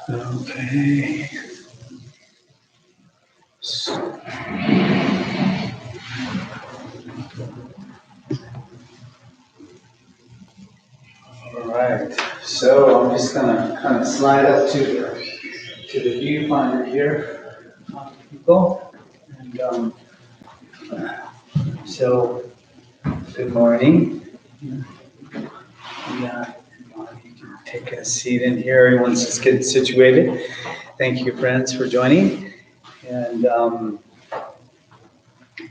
Okay. All right. So I'm just gonna kind of slide up to the viewfinder here, people. And so, good morning. Yeah. You can take a seat in here. Everyone's just getting situated. Thank you, friends, for joining. And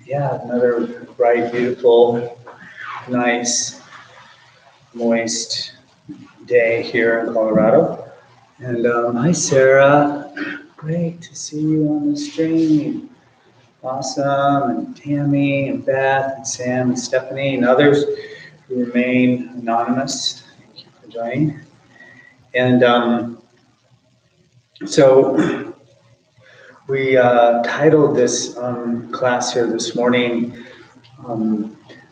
yeah, another bright, beautiful, nice, moist day here in Colorado. And hi, Sarah. Great to see you on the stream. Awesome. And Tammy and Beth and Sam and Stephanie and others who remain anonymous. Thank you for joining. And so we titled this class here this morning,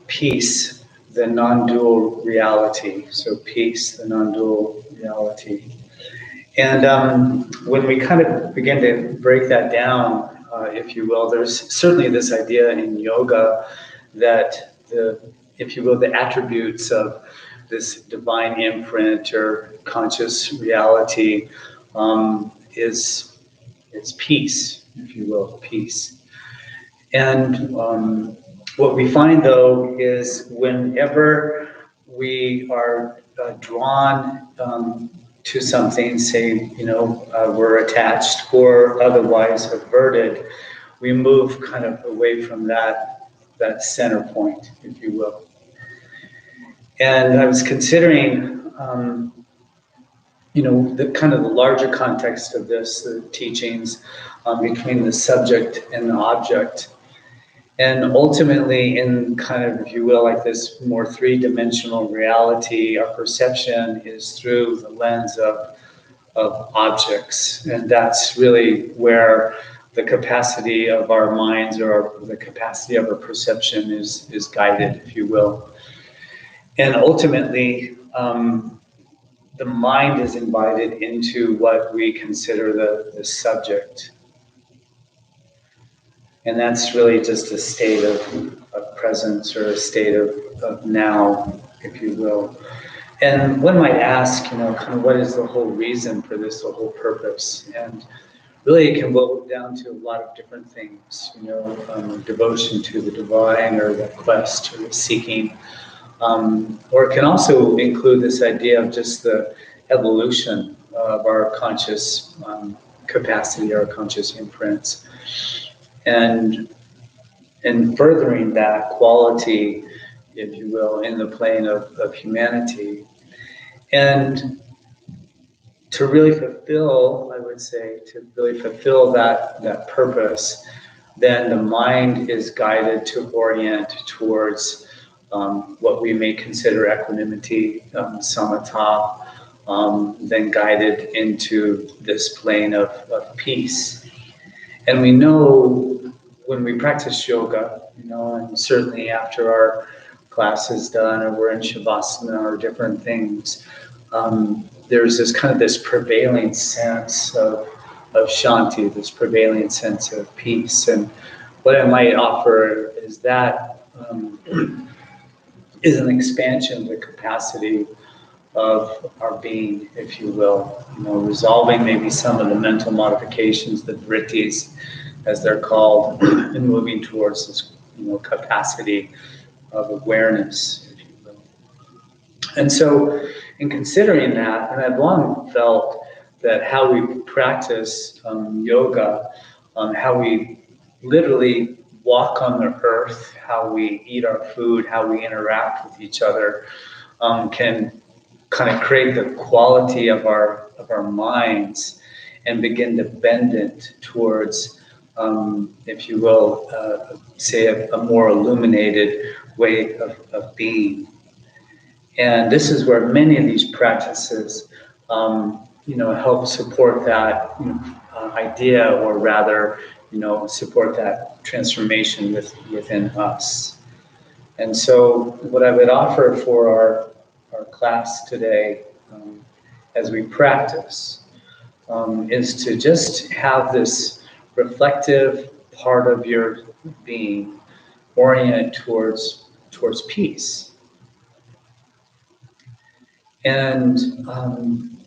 Peace, the Non-Dual Reality. So peace, the non-dual reality. And when we kind of begin to break that down, if you will, there's certainly this idea in yoga that if you will, the attributes of this divine imprint or conscious reality is peace, if you will, peace. And what we find, though, is whenever we are drawn to something, say, we're attached or otherwise averted, we move kind of away from that center point, if you will. And I was considering, the kind of the larger context of this, the teachings between the subject and the object. And ultimately, in kind of, if you will, like this more three-dimensional reality, our perception is through the lens of objects. And that's really where the capacity of our minds or the capacity of our perception is guided, if you will. And ultimately, the mind is invited into what we consider the subject. And that's really just a state of presence or a state of now, if you will. And one might ask, kind of what is the whole reason for this, the whole purpose? And really it can boil down to a lot of different things, devotion to the divine or the quest or the seeking. Or it can also include this idea of just the evolution of our conscious capacity, our conscious imprints. And furthering that quality, if you will, in the plane of humanity. And to really fulfill, I would say, that purpose, then the mind is guided to orient towards what we may consider equanimity, samatha, then guided into this plane of peace. And we know when we practice yoga, and certainly after our class is done or we're in Shavasana or different things, there's this prevailing sense of shanti, this prevailing sense of peace. And what I might offer is that is an expansion of the capacity of our being, if you will, resolving maybe some of the mental modifications, the vrittis, as they're called, and moving towards this, capacity of awareness, if you will. And so, in considering that, and I've long felt that how we practice yoga, how we literally walk on the earth, how we eat our food, how we interact with each other, can kind of create the quality of our minds and begin to bend it towards, if you will, say a more illuminated way of being. And this is where many of these practices, help support that idea, or rather, support that transformation within us. And so, what I would offer for our class today, as we practice, is to just have this reflective part of your being oriented towards peace. And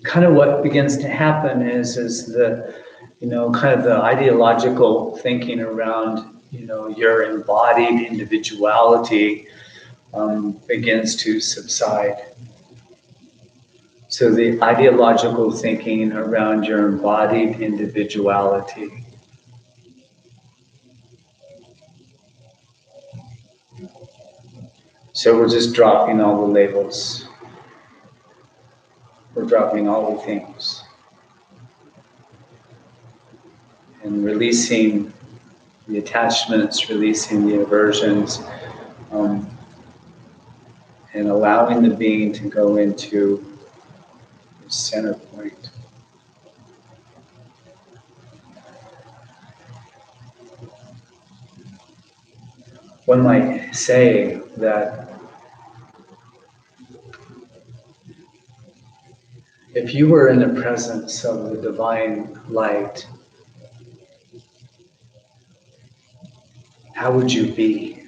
kind of what begins to happen is the, kind of the ideological thinking around, your embodied individuality begins to subside. So the ideological thinking around your embodied individuality. So we're just dropping all the labels. We're dropping all the things. And releasing the attachments, releasing the aversions, and allowing the being to go into the center point. One might say that if you were in the presence of the divine light, how would you be?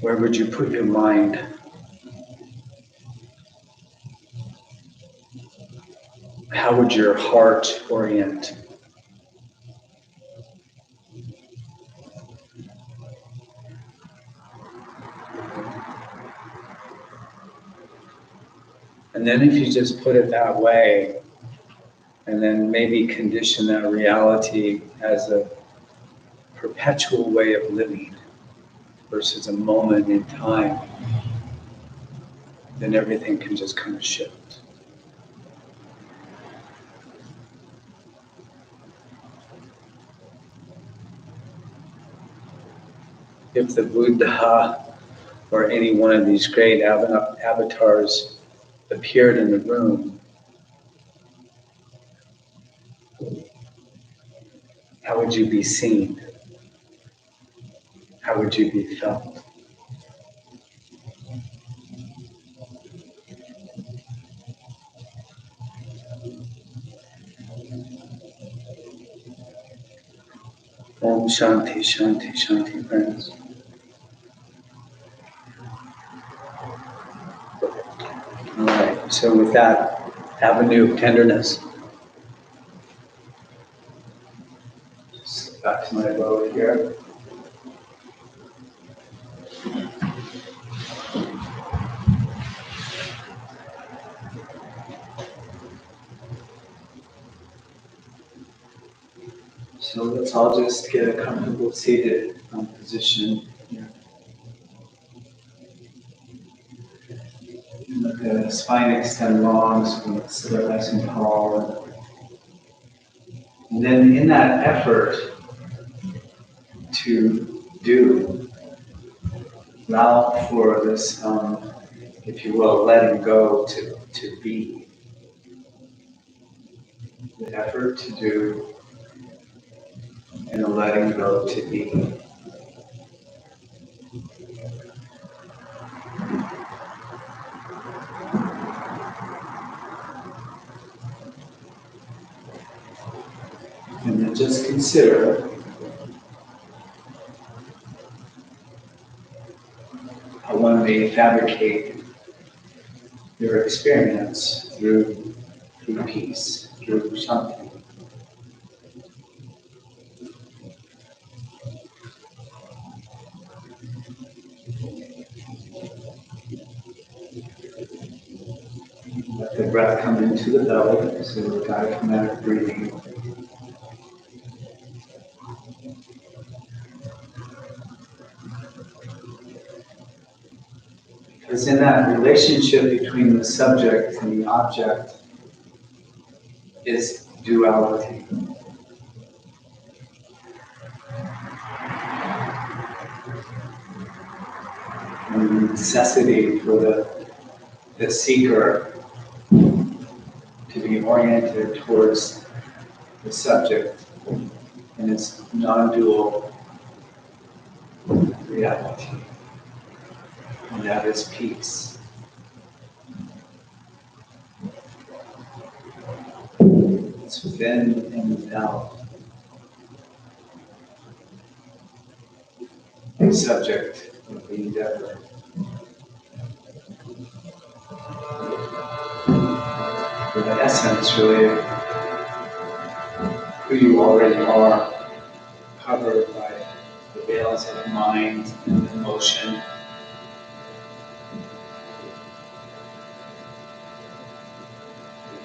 Where would you put your mind? How would your heart orient? And then if you just put it that way, and then maybe condition that reality as a perpetual way of living versus a moment in time, then everything can just kind of shift. If the Buddha or any one of these great avatars appeared in the room, how would you be seen? How would you be felt? Om Shanti, Shanti, Shanti, friends. All right, so with that avenue of tenderness, just back to my bow here. So let's all just get a comfortable seated position here. Let the spine extend long, so let's sit up nice and tall. And then in that effort to do, allow for this, if you will, letting go to be. The effort to do and the letting go to be. And then just consider how one may fabricate your experience through peace, through Shanti. Let the breath come into the belly, so diaphragmatic breathing. Because in that relationship between the subject and the object is duality. And the necessity for the seeker to be oriented towards the subject and its non-dual reality. And that is peace. It's within and without. The subject of the endeavor. With the essence, really, who you already are, covered by the veils of mind and emotion.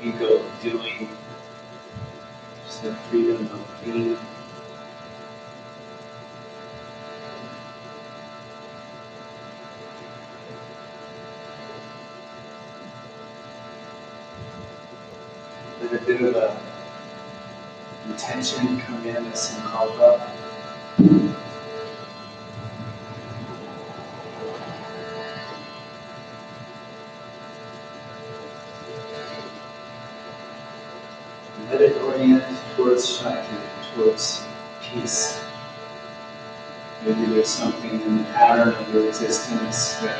The ego of doing, just the freedom of being. Let a bit of a intention come in, a sankalpa. Let it orient towards Shakti, towards peace. Maybe there's something in the pattern of your existence that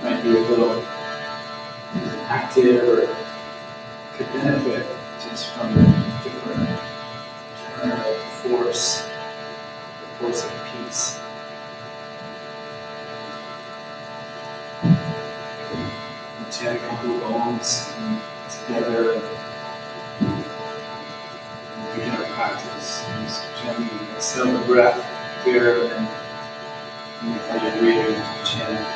might be a little active or could benefit just from a different turn of force, the force of peace. And chant a couple of ohms together. Begin our practice. Just gently exhale the breath here and how you're breathing, chant.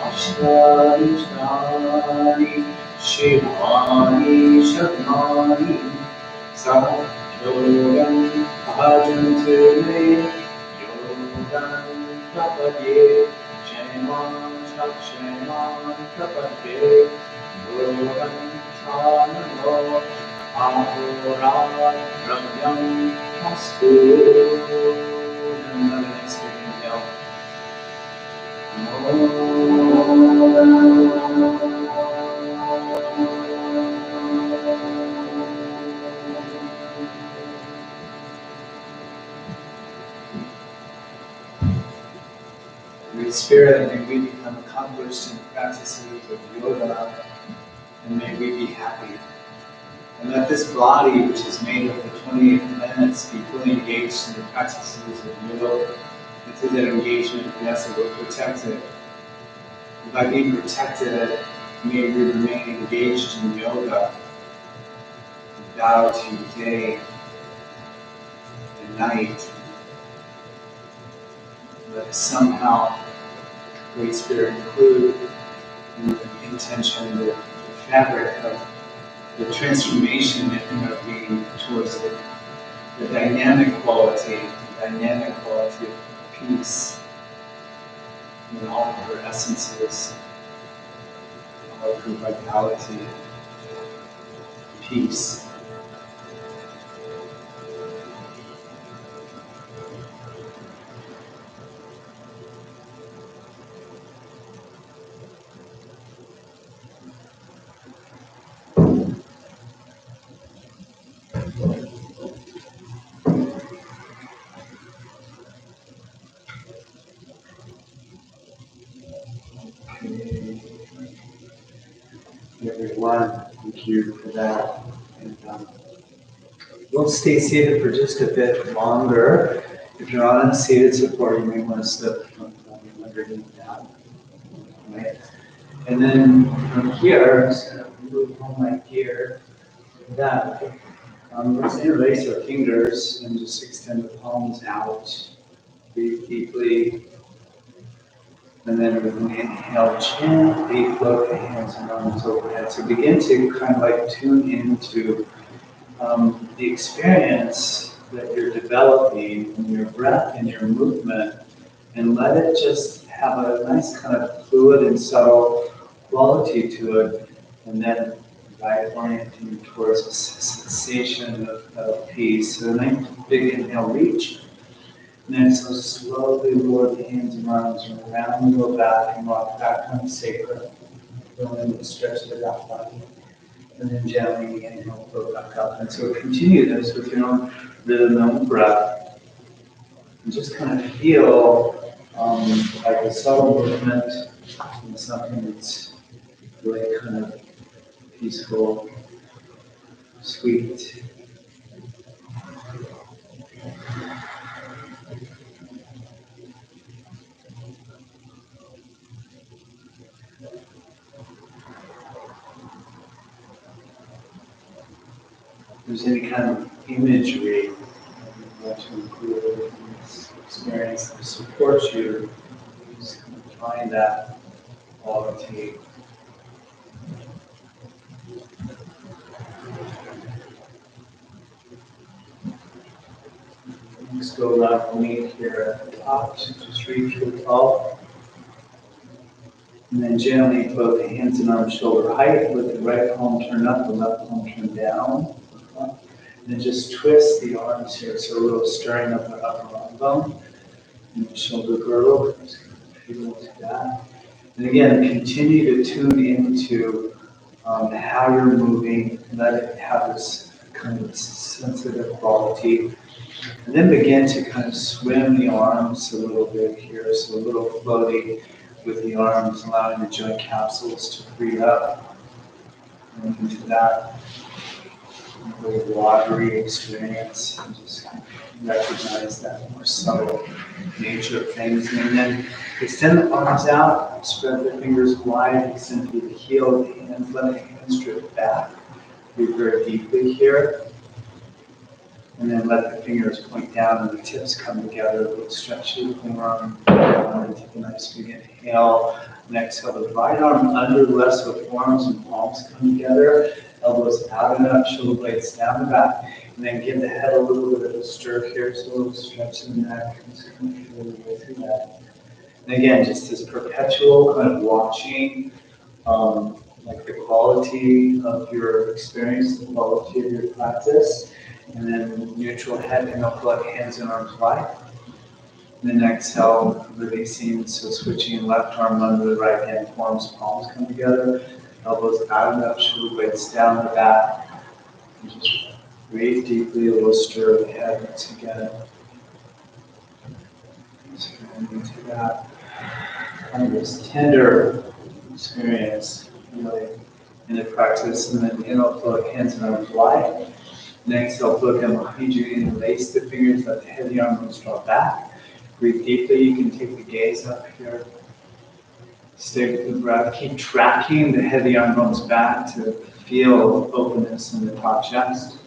Ashwani Shani Shivani Shatmani Yogan Bhajantu Me Yogan Prapadye Sheman Shaksheman Prapadye Yogan Chanano Ahura Ravyam Astu. And another nice big inhale. Great Spirit, may we become accomplished in the practices of yoga, and may we be happy. And let this body, which is made of the 28 planets, be fully engaged in the practices of yoga. And through that engagement, yes, it will protect it. And by being protected, may we remain engaged in yoga, bow to day and night. Let us somehow, Great Spirit, include in the intention, the fabric of the transformation in our being towards the dynamic quality of peace in all of her essences, all of her vitality, peace. Everyone, thank you for that. And we'll stay seated for just a bit longer. If you're on a seated support, you may want to slip from underneath that. Right? And then from here, I'm just going to move home my gear. That. Let's interlace our fingers and just extend the palms out. Breathe deeply. And then with an inhale, gently float the hands and arms overhead. So begin to kind of like tune into the experience that you're developing in your breath and your movement, and let it just have a nice kind of fluid and subtle quality to it. And then right, orienting towards a sensation of peace. So nice big inhale, reach. And then so slowly lower the hands and arms around, go back and walk back on the sacrum. Feeling the stretch of the back body. And then gently inhale, float back up. And so continue this with your own rhythm and breath. And just kind of feel like a subtle movement and something that's really kind of peaceful, sweet. If there's any kind of imagery you want to include in this experience that supports you, just kind of find that quality. Just go around the knee here at the top, so just reach for the top. And then gently put the hands and arms shoulder height, with the right palm turn up, the left palm turn down. And then just twist the arms here, so a little stirring of the upper arm bone and the shoulder girdle. Just feel into that. And again, continue to tune into how you're moving, let it have this kind of sensitive quality. And then begin to kind of swim the arms a little bit here, so a little floaty with the arms, allowing the joint capsules to free up. And into that really watery experience, and just kind of recognize that more subtle nature of things. And then extend the arms out, spread the fingers wide, extend through the heel of the hands, let the hands drift back. Breathe very deeply here. And then let the fingers point down and the tips come together. A little stretch through the forearm. And take a nice big inhale. And exhale the right arm under the left, so forearms and palms come together. Elbows out and up, shoulder blades down the back. And then give the head a little bit of a stir here, so a little stretch in the neck. And just kind of feel the way through that. And again, just this perpetual kind of watching, like the quality of your experience, the quality of your practice. And then neutral head, and I'll put hands and arms wide. And then exhale, releasing, so switching left arm under the right hand, forearms, palms come together, elbows out and up, shoulder blades down the back. And just breathe deeply, a little stir of the head once again. Just going into that kind of this tender experience, really, in the practice. And then inhale, float hands and arms wide. Next, I'll put them behind you and lace the fingers, let the head of the arm bones draw back. Breathe deeply. You can take the gaze up here. Stay with the breath. Keep tracking the head of the arm bones back to feel openness in the top chest.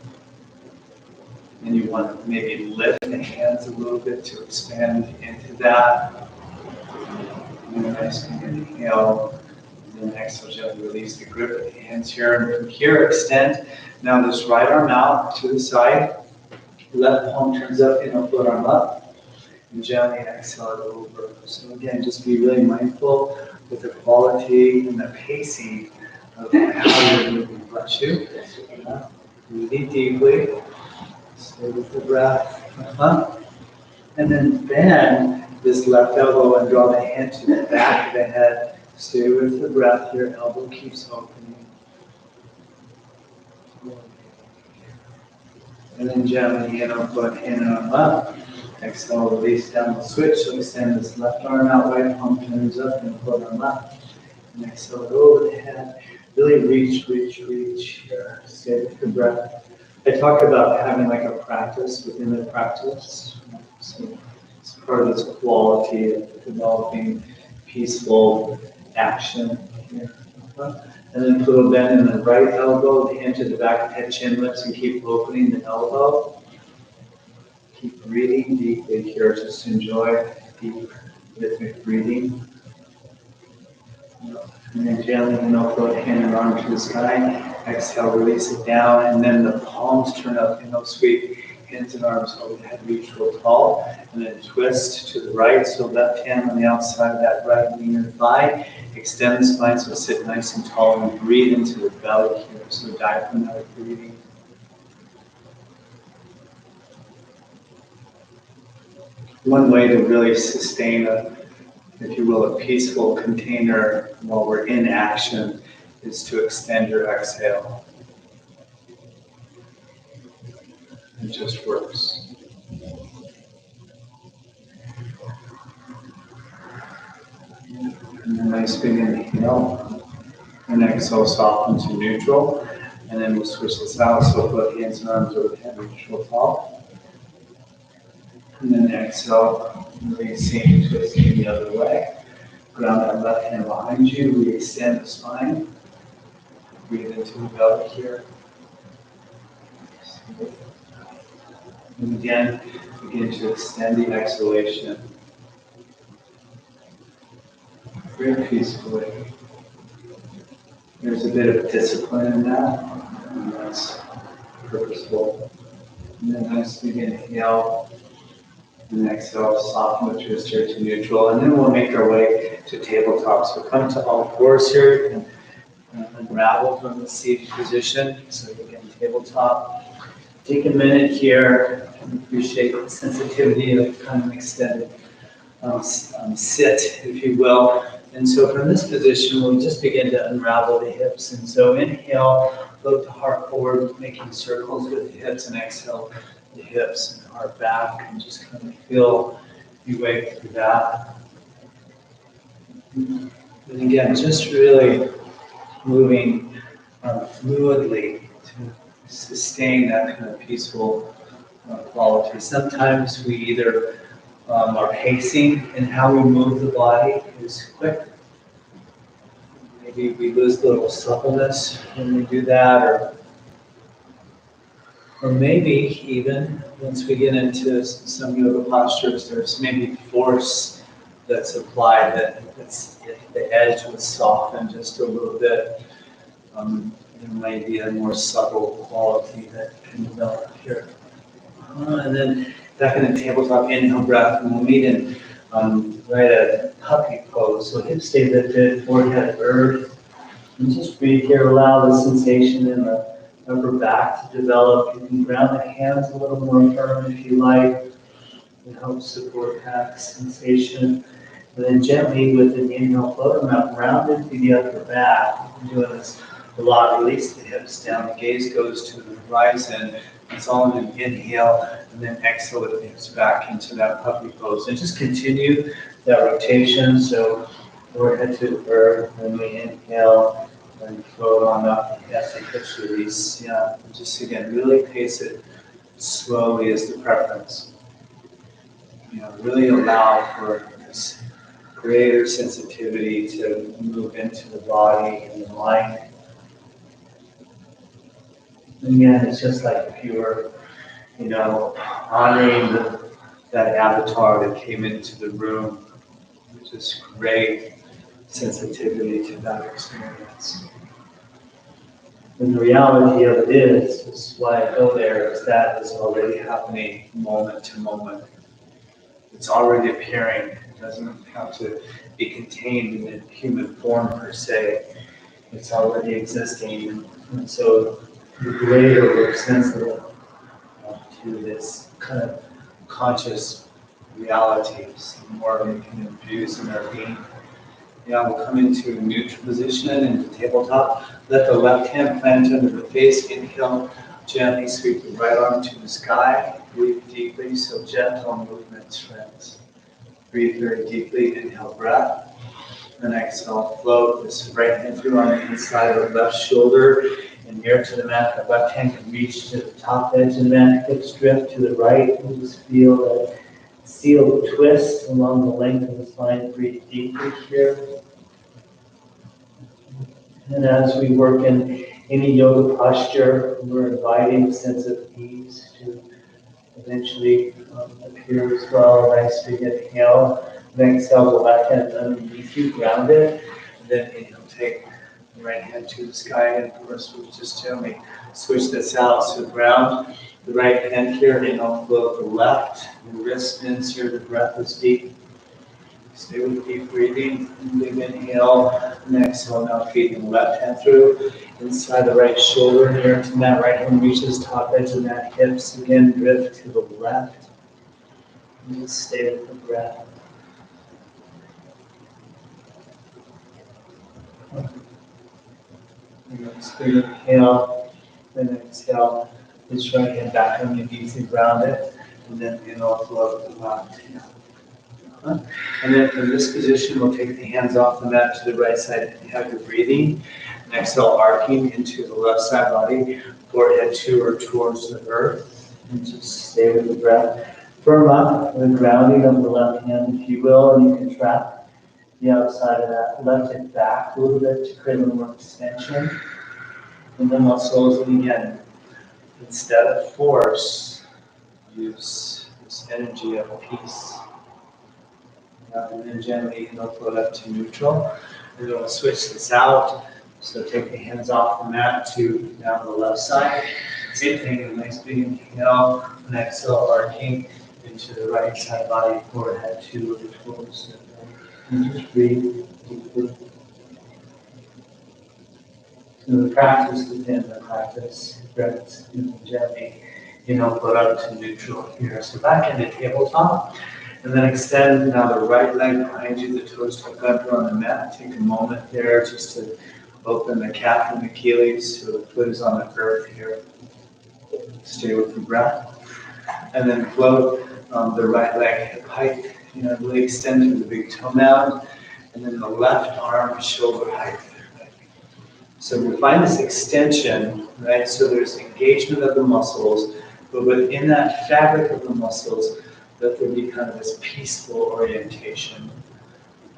And you want to maybe lift the hands a little bit to expand into that. And then nice big inhale. And then exhale, gently release the grip of the hands here. And from here, extend. Now this right arm out to the side, left palm turns up, inhale, float arm up, and gently exhale it over. So again, just be really mindful with the quality and the pacing of how you're moving. Bless you. Breathe deeply, stay with the breath. And then bend this left elbow and draw the hand to the back of the head. Stay with the breath, your elbow keeps opening. And then gently inhale, put hand and arm up. Exhale, release down the switch. So extend this left arm out, right palm turns up, and put arm up. And exhale, go over the head. Really reach here. Stay with the breath. I talk about having like a practice within the practice. So it's part of this quality of developing peaceful action here. And then put a bend in the right elbow, the hand to the back of the head, chin lifts, and keep opening the elbow. Keep breathing deeply here. Just enjoy deep rhythmic breathing. And then gently inhale, float hand and arm to the sky. Exhale, release it down, and then the palms turn up. Inhale, sweep hands and arms overhead, reach real tall, and then twist to the right. So left hand on the outside of that right knee or thigh. Extend the spine so sit nice and tall and breathe into the belly here. So diaphragmatic breathing. One way to really sustain if you will, a peaceful container while we're in action is to extend your exhale. It just works. And a nice big inhale. And exhale, soften to neutral. And then we'll switch this out. So put hands and arms overhead, neutral tall. And then exhale, releasing, twisting the other way. Ground that left hand behind you. We extend the spine. Breathe into the belly here. And again, begin to extend the exhalation. Very peacefully. There's a bit of discipline in that, and that's purposeful. And then nice big inhale, and exhale, soften the twister to neutral, and then we'll make our way to tabletop. So come to all fours here, and unravel from the seated position. So again, tabletop. Take a minute here and appreciate the sensitivity of kind of extended sit, if you will. And so from this position, we'll just begin to unravel the hips. And so inhale, look the heart forward, making circles with the hips, and exhale the hips and heart back, and just kind of feel your way through that. And again, just really moving fluidly to sustain that kind of peaceful quality. Sometimes we either our pacing and how we move the body is quick. Maybe we lose a little suppleness when we do that, or maybe even once we get into some yoga postures, there's maybe force that's applied the edge would soften just a little bit. There might be a more subtle quality that can develop here. And then back in the tabletop, inhale breath, and we'll meet in right at puppy pose. So hips stay lifted, forehead earth. And just breathe here, allow the sensation in the upper back to develop. You can ground the hands a little more firm if you like. It helps support back sensation. And then gently with an inhale, float them out, rounded through the upper back. I'm doing this a lot. Release the hips down. The gaze goes to the horizon. It's all in an inhale, and then exhale with the hips back into that puppy pose. And just continue that rotation. So forehead to earth, then we inhale, and float on up. Yes, and hips release. Yeah, and just again, really pace it slowly is the preference. Really allow for this greater sensitivity to move into the body and the mind. And again, it's just like if you were, honoring that avatar that came into the room, just great sensitivity to that experience. And the reality of it is why I go there, is that is already happening moment to moment. It's already appearing. It doesn't have to be contained in a human form per se. It's already existing. And so the greater we're sensitive to this kind of conscious realities, the more we can infuse in our being. We'll come into a neutral position, into tabletop. Let the left hand plant under the face. Inhale, gently sweep the right arm to the sky. Breathe deeply, so gentle movements, friends. Breathe very deeply, inhale breath. And exhale, float this right hand through on the inside of the left shoulder and near to the mat. The left hand can reach to the top edge of the mat. Hips drift to the right. And just feel that seal twist along the length of the spine. Breathe deeply here. And as we work in any yoga posture, we're inviting a sense of ease to eventually appear as well. Nice big inhale. Then exhale, the left hand underneath you, grounded. And then inhale, take Right hand to the sky, and first we'll just gently switch this out. So ground the right hand here, inhale, float the left. The wrist spins here, the breath is deep. Stay with deep breathing. Big inhale, and exhale. Now feeding the left hand through inside the right shoulder here to that right hand reaches top edge of that hips. Again, drift to the left. And just stay with the breath. Next big inhale, then exhale. This right hand back on your knees and ground it. And then inhale, float the left hand. And then from this position, we'll take the hands off the mat to the right side. You have your breathing. And exhale, arcing into the left side body. Forehead to or towards the earth. And just stay with the breath. Firm up the grounding of the left hand, if you will, and you can trap the outside of that left hip back a little bit to create a little more extension. And the muscles, and again, instead of force, use this energy of peace. And then gently float up to neutral. And then we'll switch this out. So take the hands off the mat to down the left side. Same thing, a nice big inhale, and exhale, arcing into the right side body, forehead to the toes. And just breathe deeply. So the practice within the practice, breaths, gently, float up to neutral here. So back into tabletop. And then extend now the right leg behind you, the toes tuck under on the mat. Take a moment there just to open the calf and Achilles so the foot is on the earth here. Stay with the breath. And then float the right leg hip height, really extend to the big toe mound. And then the left arm shoulder height. So we find this extension, right? So there's engagement of the muscles, but within that fabric of the muscles, let there be kind of this peaceful orientation.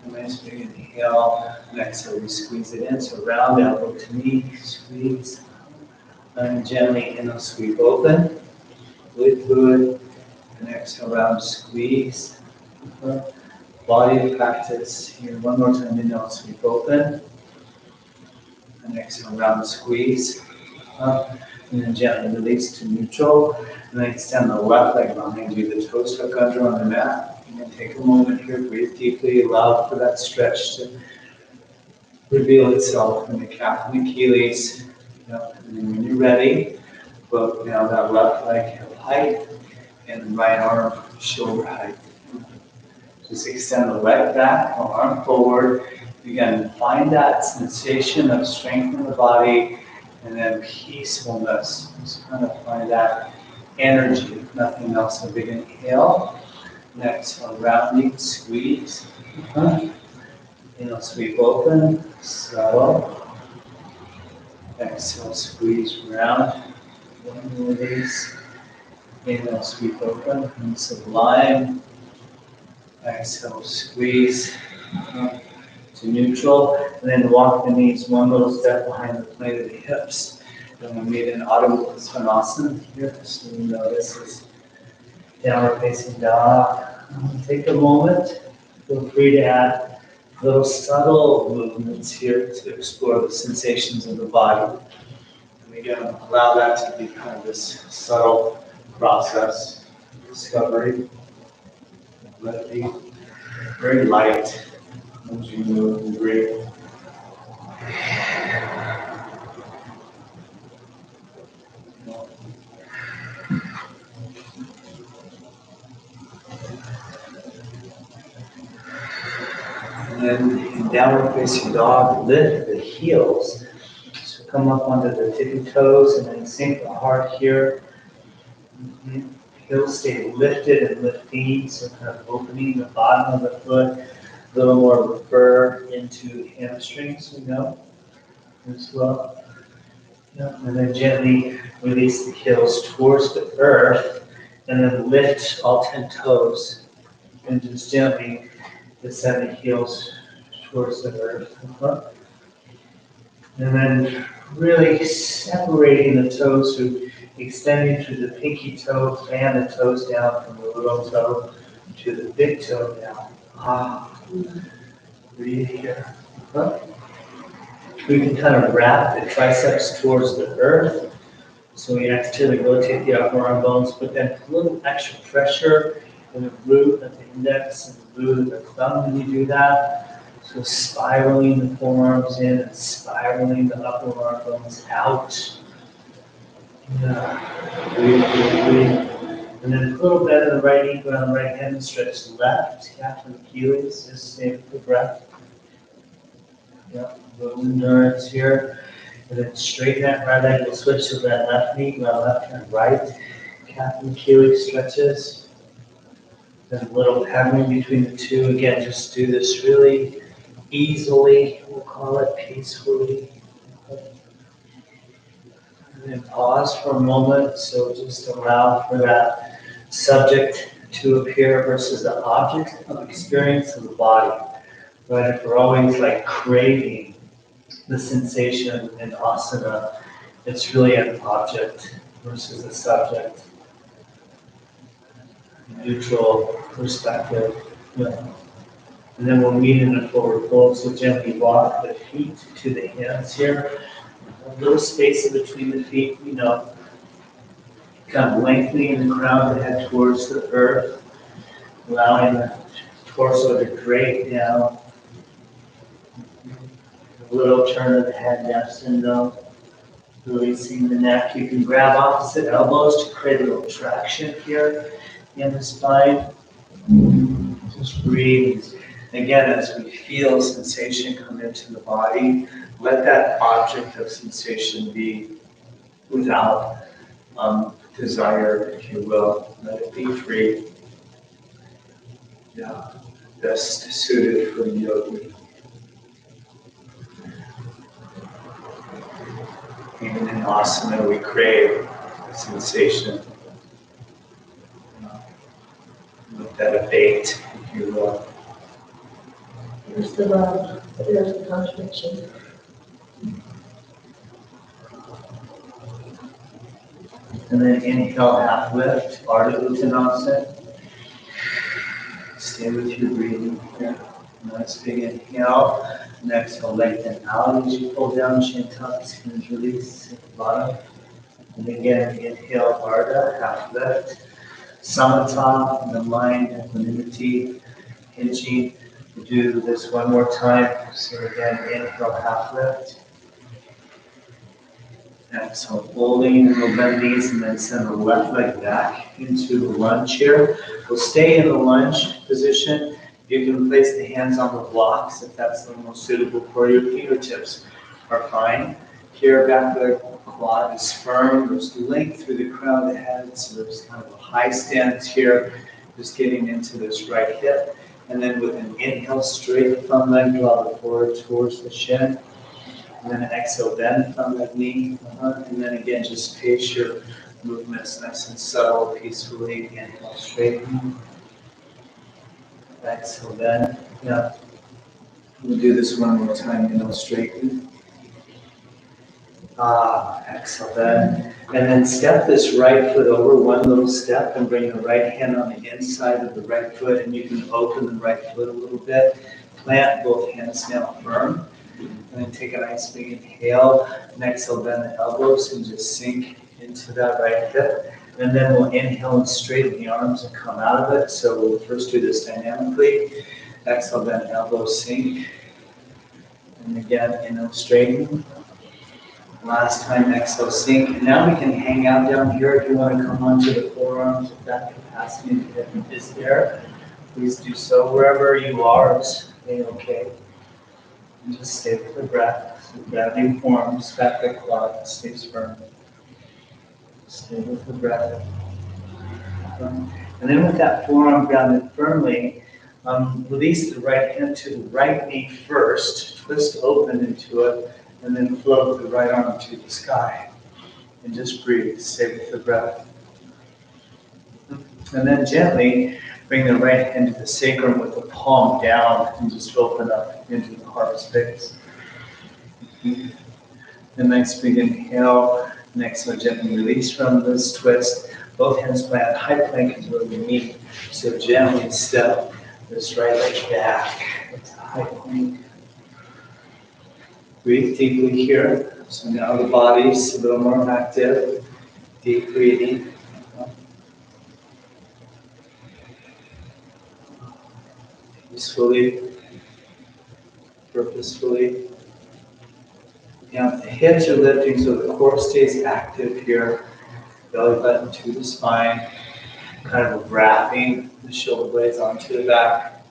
A nice big inhale, and exhale, we squeeze it in. So round elbow to knee, squeeze, and gently inhale, sweep open, really fluid, and exhale, round, squeeze. Body practice here. One more time, inhale, sweep open, and exhale, round, squeeze. And then gently release to neutral. And then extend the left leg behind you, the toes tuck under on the mat. And then take a moment here, breathe deeply, allow for that stretch to reveal itself in the calf and Achilles. And then when you're ready, float down that left leg hip height and right arm shoulder height. Just extend the leg back, arm forward. Again, find that sensation of strength in the body and then peacefulness. Just kind of find that energy, nothing else. A big inhale. Next one, rounding, squeeze. Sweep open, slow. Exhale, squeeze round. One release. Inhale, sweep open, and sublime. Exhale, squeeze to neutral, and then walk the knees one little step behind the plane of the hips. And we made an audible Svanasana here, so you know this is downward facing dog. Take a moment, feel free to add little subtle movements here to explore the sensations of the body. And again, allow that to be kind of this subtle process, discovery. Let it be very light as you move and breathe. And then in downward facing dog, lift the heels. So come up onto the tippy toes and then sink the heart here. Heels stay lifted and lifting, so kind of opening the bottom of the foot, a little more fur into the hamstrings, as well. And then gently release the heels towards the earth, and then lift all 10 toes, and just gently descend the heels towards the earth. And then really separating the toes, so extending through the pinky toe, fan the toes down from the little toe to the big toe down. Breathe here. We can kind of wrap the triceps towards the earth. So we externally rotate the upper arm bones, but then a little extra pressure in the root of the index and the root of the thumb when you do that. So spiraling the forearms in and spiraling the upper arm bones out. Yeah. Breathe. And then a little bit of the right knee on the right hand, stretch left, calf and Achilles, just stay with the breath. Yep, a little endurance here. And then straighten that right leg, we'll switch to that left knee, go left and right. Calf and Achilles stretches. Then a little hammering between the two. Again, just do this really easily, we'll call it peacefully. And then pause for a moment, so just allow for that subject to appear versus the object of experience of the body. Right? If we're always like craving the sensation in asana, it's really an object versus a subject. Neutral perspective. Yeah. And then we'll meet in a forward fold, so gently walk the feet to the hands here. A little space in between the feet, kind of lengthening the crown of the head towards the earth, allowing the torso to drape down. A little turn of the head, yes and no. Releasing the neck. You can grab opposite elbows to create a little traction here in the spine. Just breathe. Again, as we feel sensation come into the body, let that object of sensation be without desire, if you will. Let it be free. Yeah, best suited for the yogi. Even in asana, we crave sensation. Let that abate, if you will. Here's the love, there's the contradiction. And then inhale, half lift, Ardha Uttanasana. Stay with your breathing here. Nice big inhale. And exhale, lengthen out as you pull down, chin tuck, skins release at the bottom. And again, inhale, Ardha, half lift. Samatha, the mind, equanimity, hinging. We'll do this one more time. So again, inhale, half lift. Exhale, folding, we'll bend knees and then send the left leg back into the lunge here. We'll stay in the lunge position. You can place the hands on the blocks if that's the most suitable for you. Fingertips are fine. Here, back leg quad is firm. There's length through the crown of the head, so there's kind of a high stance here, just getting into this right hip. And then with an inhale, straight the thumb leg, draw the forward towards the shin. And then exhale, bend thumb leg knee. And then again, just pace your movements nice and subtle, peacefully. Inhale, straighten. Exhale, bend. Yeah. We'll do this one more time. Inhale, straighten. Exhale, bend. And then step this right foot over one little step and bring the right hand on the inside of the right foot. And you can open the right foot a little bit. Plant both hands now firm. And then take a nice big inhale. And exhale, bend the elbows and just sink into that right hip. And then we'll inhale and straighten the arms and come out of it. So we'll first do this dynamically. Exhale, bend the elbows, sink. And again, inhale, straighten. Last time, exhale, sink. And now we can hang out down here if you want to come onto the forearms if that capacity is there. Please do so. Wherever you are, it's okay. And just stay with the breath. So gravity forms, back the quad stays firm. Stay with the breath. And then with that forearm grounded firmly, release the right hand to the right knee first, twist open into it, and then float the right arm to the sky. And just breathe, stay with the breath. And then gently bring the right hand to the sacrum with the palm down and just open up into the heart space. A nice big inhale. And exhale, gently release from this twist. Both hands plant. High plank is where we meet. So gently step this right leg back. It's a high plank. Breathe deeply here. So now the body's a little more active. Deep breathing. Peacefully, purposefully. Now the hips are lifting so the core stays active here. Belly button to the spine. Kind of wrapping the shoulder blades onto the back.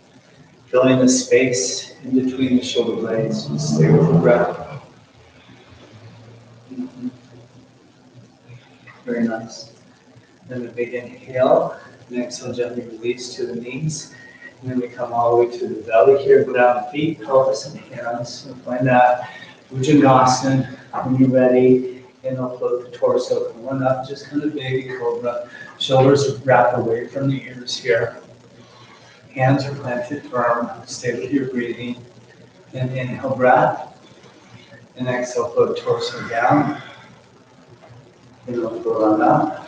Filling the space in between the shoulder blades. Just stay with the breath. Very nice. Then a big inhale. And exhale, gently release to the knees. And then we come all the way to the belly here. Ground feet, pelvis, and hands. So find that Bhujangasana. When you're ready, inhale, float the torso. Come on up, just kind of baby cobra. Shoulders wrap away from the ears here. Hands are planted firm. Stay with your breathing. And inhale, breath. And exhale, float torso down. Inhale, float on up.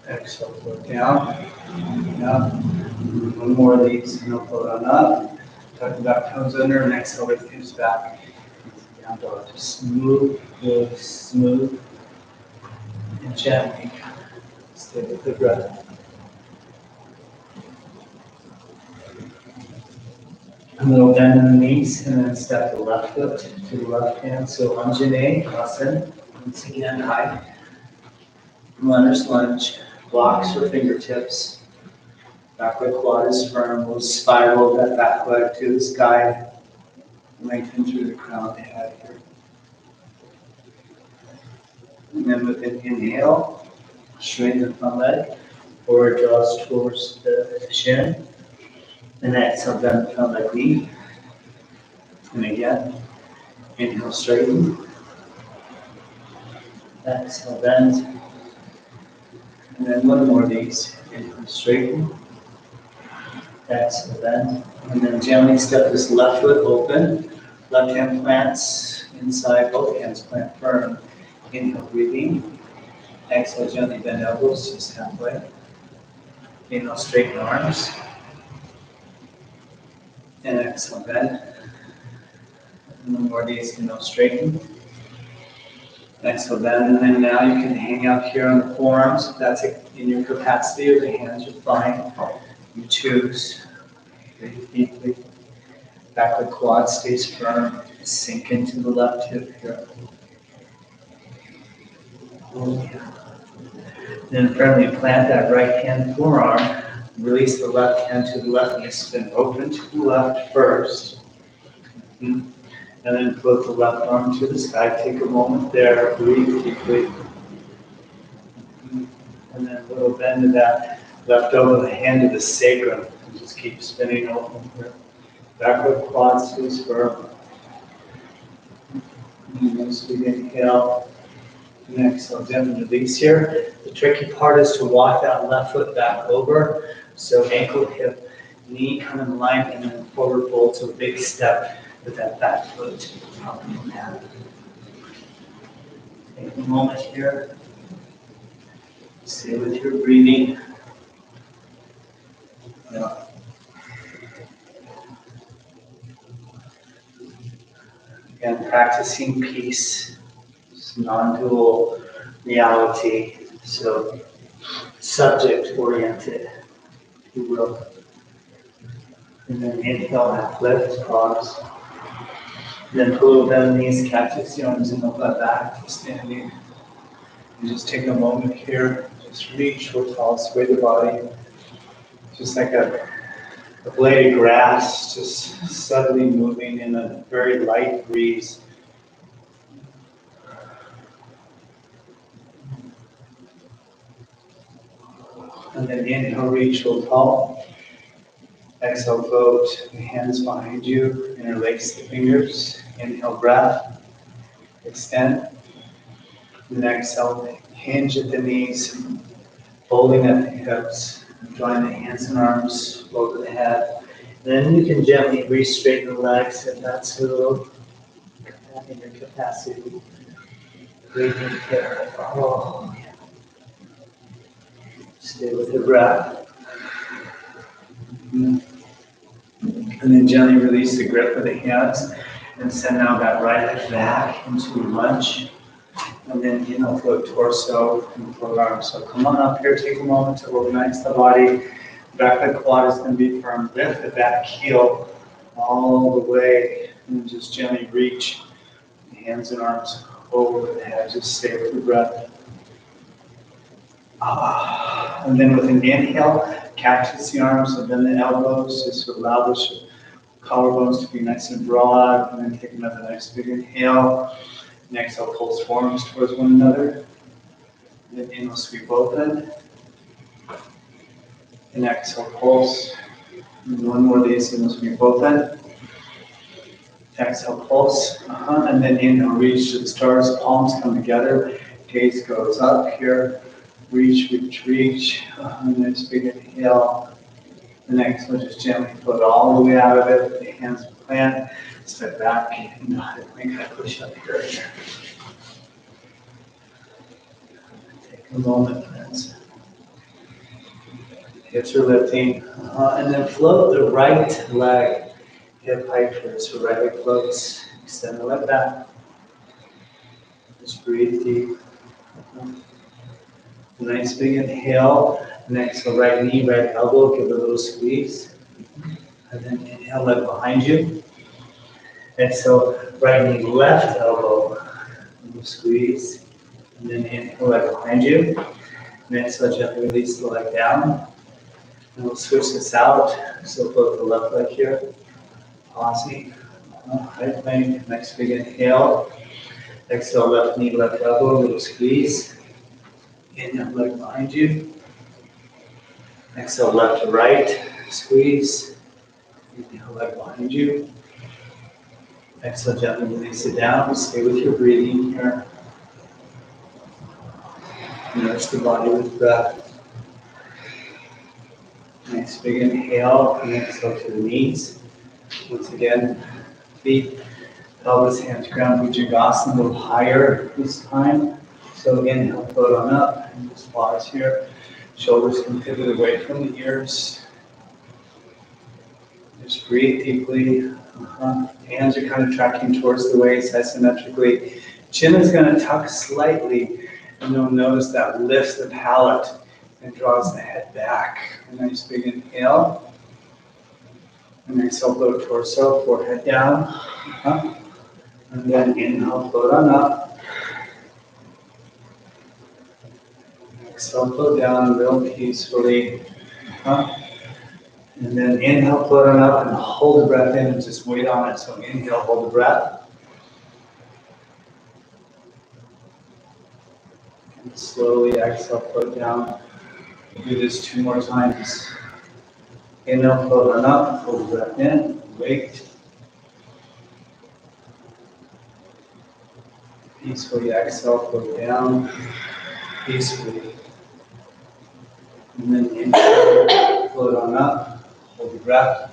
Exhale, float down. Up. One more of these. Inhale, float on up. Tuck the back toes under and exhale, lift hips back. Down dog. Just smooth, good, smooth, and gently. Stay with the breath. A little bend in the knees and then step the left foot to the left hand. So Anjaneyasana. Once again, high. Runner's lunge. Blocks or fingertips. Back leg quad is firm. We'll spiral that back leg to the sky. Lengthen through the crown of the head here. And then with an inhale, straighten the front leg. Forward draws towards the shin. And exhale, bend the front leg knee. And again, inhale, straighten. Exhale, bend. And then one more of these. Inhale, straighten. Exhale, bend. And then gently step this left foot open. Left hand plants inside, both hands plant firm. Inhale, breathing. Exhale, gently bend elbows, just halfway. Inhale, straighten arms. And exhale, bend. And one more of these, inhale, straighten. Exhale, bend. And then now you can hang out here on the forearms. If that's in your capacity, or the hands are fine. You choose. Breathe deeply. Back leg quad stays firm. Sink into the left hip here. Then firmly plant that right hand forearm. Release the left hand to the left knee. Spin open to the left first. And then float the left arm to the sky. Take a moment there. Breathe deeply. And then a little bend of that left over the hand to the sacrum. And just keep spinning open here. Backward quad stays firm. Nice big inhale. And exhale, gently release here. The tricky part is to walk that left foot back over. So ankle, hip, knee kind of in line, and then forward fold. So a big step with that back foot to the top of the mat. Take a moment here. Stay with your breathing. Yeah. Again, practicing peace, non-dual reality, so subject-oriented, if you will. And then inhale, half lift, pause. And then pull over bend the knees, cactus the arms, and up that back for standing. And just take a moment here, just reach or tall, sway the body. Just like a blade of grass, just subtly moving in a very light breeze. And then inhale, reach or tall. Exhale, float the hands behind you, interlace the fingers. Inhale, breath, extend. And then exhale, hinge at the knees, folding at the hips, drawing the hands and arms over the head. Then you can gently re-straighten the legs if that's a little in your capacity. Breathing here. Oh, yeah. Stay with the breath. And And then gently release the grip of the hands and send now that right leg back into lunge. And then inhale, float torso and float arms. So come on up here, take a moment to organize the body. Back leg quad is going to be firm. Lift the back heel all the way and just gently reach the hands and arms over the head. Just stay with your breath. And then with an inhale, cactus the arms and then the elbows. Just allow the collarbones to be nice and broad. And then take another nice big inhale. And exhale, pulse forearms towards one another. And then inhale, sweep open. And exhale, pulse. And one more of these, inhale, sweep open. Exhale, pulse. And then inhale, reach to the stars, palms come together. Gaze goes up here. Reach, reach, reach. And then just big inhale. And exhale, just gently float all the way out of it. The hands plant. Step back. And make that push up here. Take a moment, friends. Hips are lifting. And then float the right leg. Hip height here. So right leg floats. Extend the leg back. Just breathe deep. Nice big inhale. And exhale, right knee, right elbow. Give it a little squeeze. And then inhale, leg behind you. Exhale, right knee, left elbow. A little squeeze. And then inhale, leg behind you. And exhale, gently release the leg down. And we'll switch this out. So float the left leg here. Pausing. Right plank. Nice big inhale. Exhale, left knee, left elbow. A little squeeze. Inhale, leg behind you. Exhale, left to right. Squeeze. Inhale, leg behind you. Exhale, gently release it down. Stay with your breathing here. Nourish the body with breath. Nice big inhale, and exhale to the knees. Once again, feet, pelvis, hands, ground, Bhujangasana a little higher this time. So inhale, float on up, and just pause here. Shoulders can pivot away from the ears. Just breathe deeply. Hands are kind of tracking towards the waist isometrically. Chin is going to tuck slightly, and you'll notice that lifts the palate and draws the head back. A nice big inhale. And exhale, float torso, forehead down. And then inhale, float on up. Exhale, float down real peacefully. And then inhale, float on up and hold the breath in and just wait on it. So inhale, hold the breath. And slowly exhale, float down. Do this 2 more times. Inhale, float on up, hold the breath in, wait. Peacefully exhale, float down, peacefully. And then inhale, float on up, hold the breath.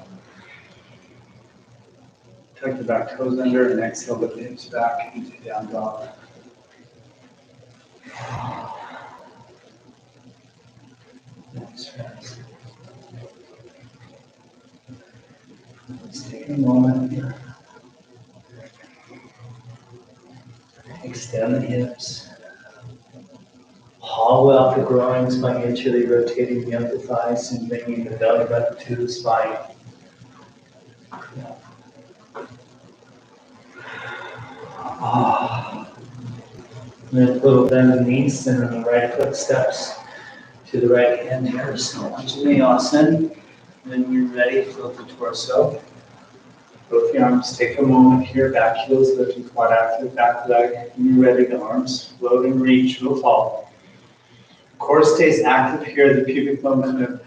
Tuck the back toes under and exhale, lift the hips back into down dog. Nice, friends. Let's take a moment here. Extend the hips. Hollow out the groins by inchly rotating the upper thighs and bringing the belly button to the spine. And then a little bend in the knees, and then the right foot steps to the right hand here. So Anjaneyasana. And then when you're ready, float the torso. Both the arms, take a moment here, back heels lifting, quad active, back leg. When you're ready, the arms float and reach, real tall. Core stays active here, the pubic bone kind of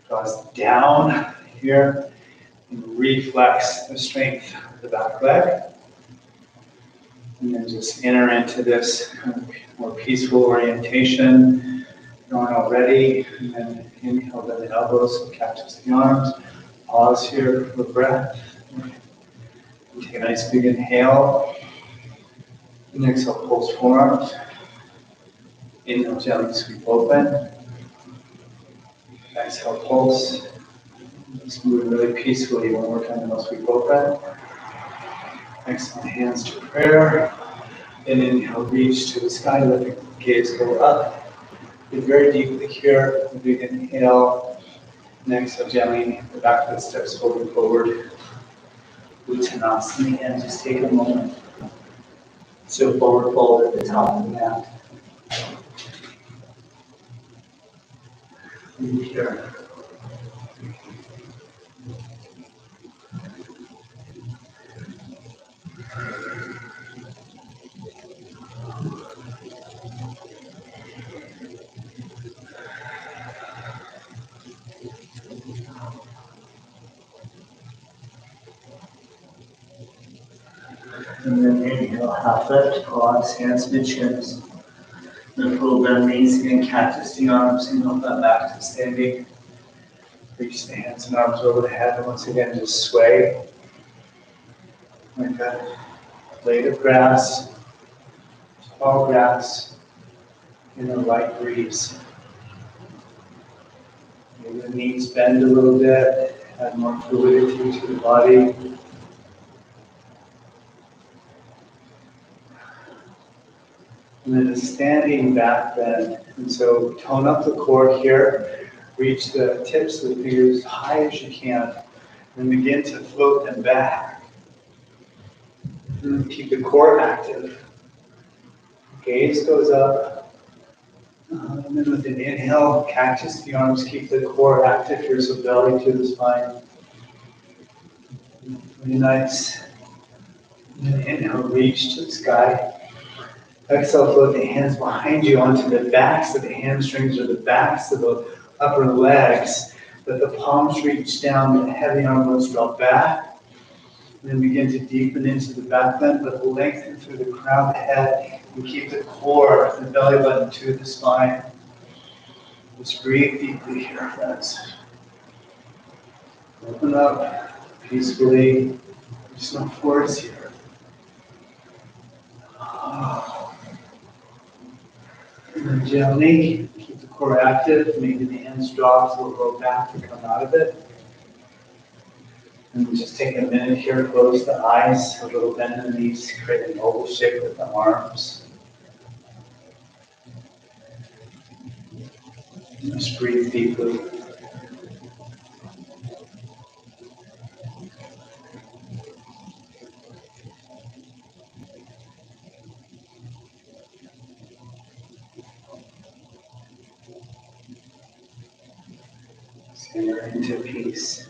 draws down here and reflex the strength of the back leg. And then just enter into this kind of more peaceful orientation. Going already, and then inhale, bend the elbows, so catches the arms. Pause here for breath. Take a nice big inhale. And exhale, pulse forearms. Inhale, gently sweep open. Exhale, pulse. Just move really peacefully one more time unless we broke that. Exhale, hands to prayer. And inhale, reach to the sky, let the gaze go up. Breathe very deeply here. Big inhale. And exhale, gently, the back foot steps forward. Uttanasana, and just take a moment. So forward fold at the top of the mat. Breathe here. And then inhale, half lift, pause, hands to chins. Then pull down knees and cactus the arms and move that back to standing. Reach the hands and arms over the head, and once again just sway. Like that blade of grass, tall grass in a light breeze. Maybe the knees bend a little bit, add more fluidity to the body. And then a standing back bend. And so tone up the core here. Reach the tips of the fingers as high as you can. And begin to float them back. And keep the core active. Gaze goes up. And then with an inhale, cactus the arms, keep the core active here, so belly to the spine. Really nice. And then inhale, reach to the sky. Exhale, float the hands behind you onto the backs of the hamstrings or the backs of the upper legs. Let the palms reach down, the heavy arms drop back. And then begin to deepen into the back bend, but lengthen through the crown of the head and keep the core, the belly button to the spine. Just breathe deeply here, friends. Open up peacefully. There's no force here. And then gently keep the core active. Maybe the hands drop so we'll go back to come out of it. And just take a minute here, close the eyes, a little bend in the knees, create an oval shape with the arms. Just breathe deeply. Center into peace.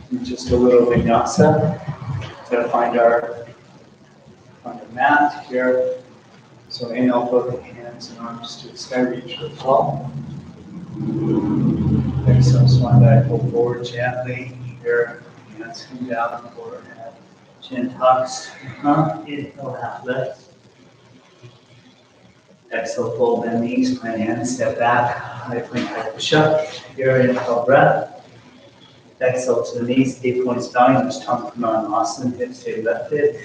And just a little vinyasa to find our mat here. So inhale, both the hands and arms to the sky, reach for the fall. Exhale, swan dive, pull forward gently. Here, hands come down, forehead. Chin tucks. Inhale, half lift. Exhale, fold bend knees, plant hands, step back. High plank, high push up. Here, inhale, breath. Exhale to the knees, 8 points down. Just tongue from Asana, hips stay lifted.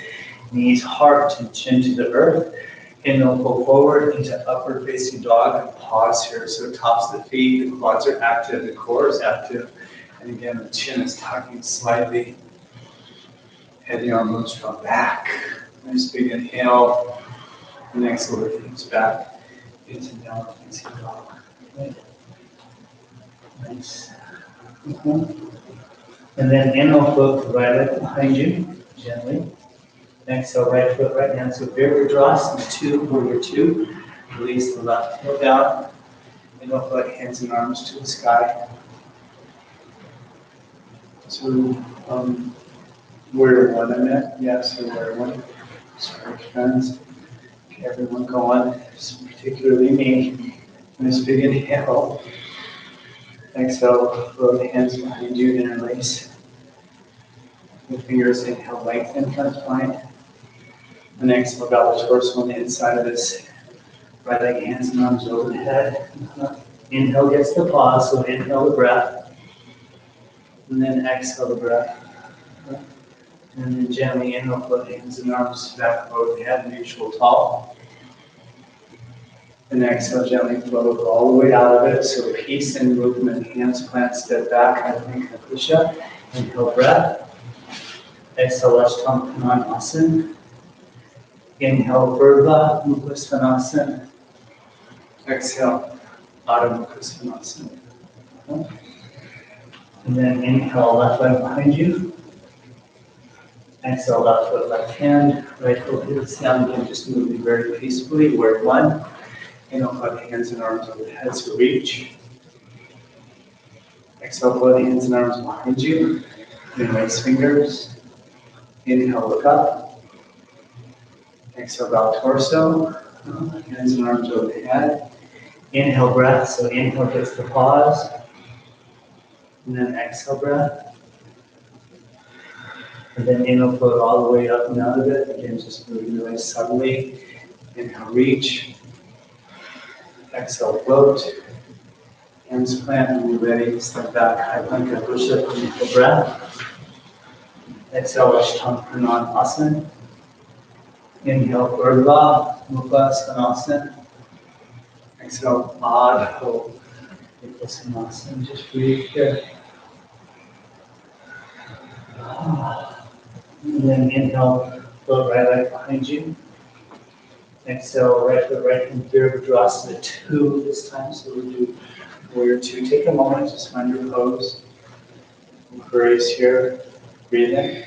Knees, heart, and chin to the earth. Inhale, pull forward into upward facing dog and pause here. So tops of the feet, the quads are active, the core is active. And again, the chin is tucking slightly. Head and arm moves from back. Nice big inhale. And exhale, lift hips back into downward facing dog. Right. Nice. And then inhale, float the right leg behind you, gently. Exhale, right foot, right hand. So Virabhadrasana 2, warrior 2. Release the left heel down. Inhale, float hands and arms to the sky. So, warrior 1, I meant. Yes, so warrior 1. Sorry, friends. Okay, everyone go on, particularly me. Nice big inhale. Exhale, float the hands behind you, interlace. The fingers inhale, lengthen front spine. And exhale, Bala torso on the inside of this. Right leg, hands and arms over the head. Inhale gets the pause, so inhale the breath. And then exhale the breath. And then gently inhale, put hands and arms back over the head, neutral tall. And exhale, gently float all the way out of it. So peace and movement, hands plant, step back, I think a push-up. Inhale, breath. Exhale, Ashtanga. Inhale, Urdhva Mukha Svanasana. Exhale, Adho Mukha Svanasana. And then inhale, left leg behind you. Exhale, left foot, left hand, right foot hips down. Again, just moving very peacefully. We're one. Inhale, put hands and arms over the head, so reach. Exhale, put hands and arms behind you. Then raise fingers. Inhale, look up. Exhale, bow torso. Hands and arms over the head. Inhale, breath. So inhale gets the pause. And then exhale, breath. And then inhale, float all the way up and out of it. Again, just moving really subtly. Inhale, reach. Exhale, float. Hands plant when you're ready. Step back, high plank, push-up. Inhale, breath. Exhale, Ashtanga. Inhale, Urdhva Mukha Svanasana. Exhale, Adho Mukha Svanasana. Just breathe here. And then inhale, float right leg behind you. Exhale, right foot, right hand, Virabhadrasana 2 this time. So we'll do warrior 2. Take a moment, just find your pose. Embrace here, breathing.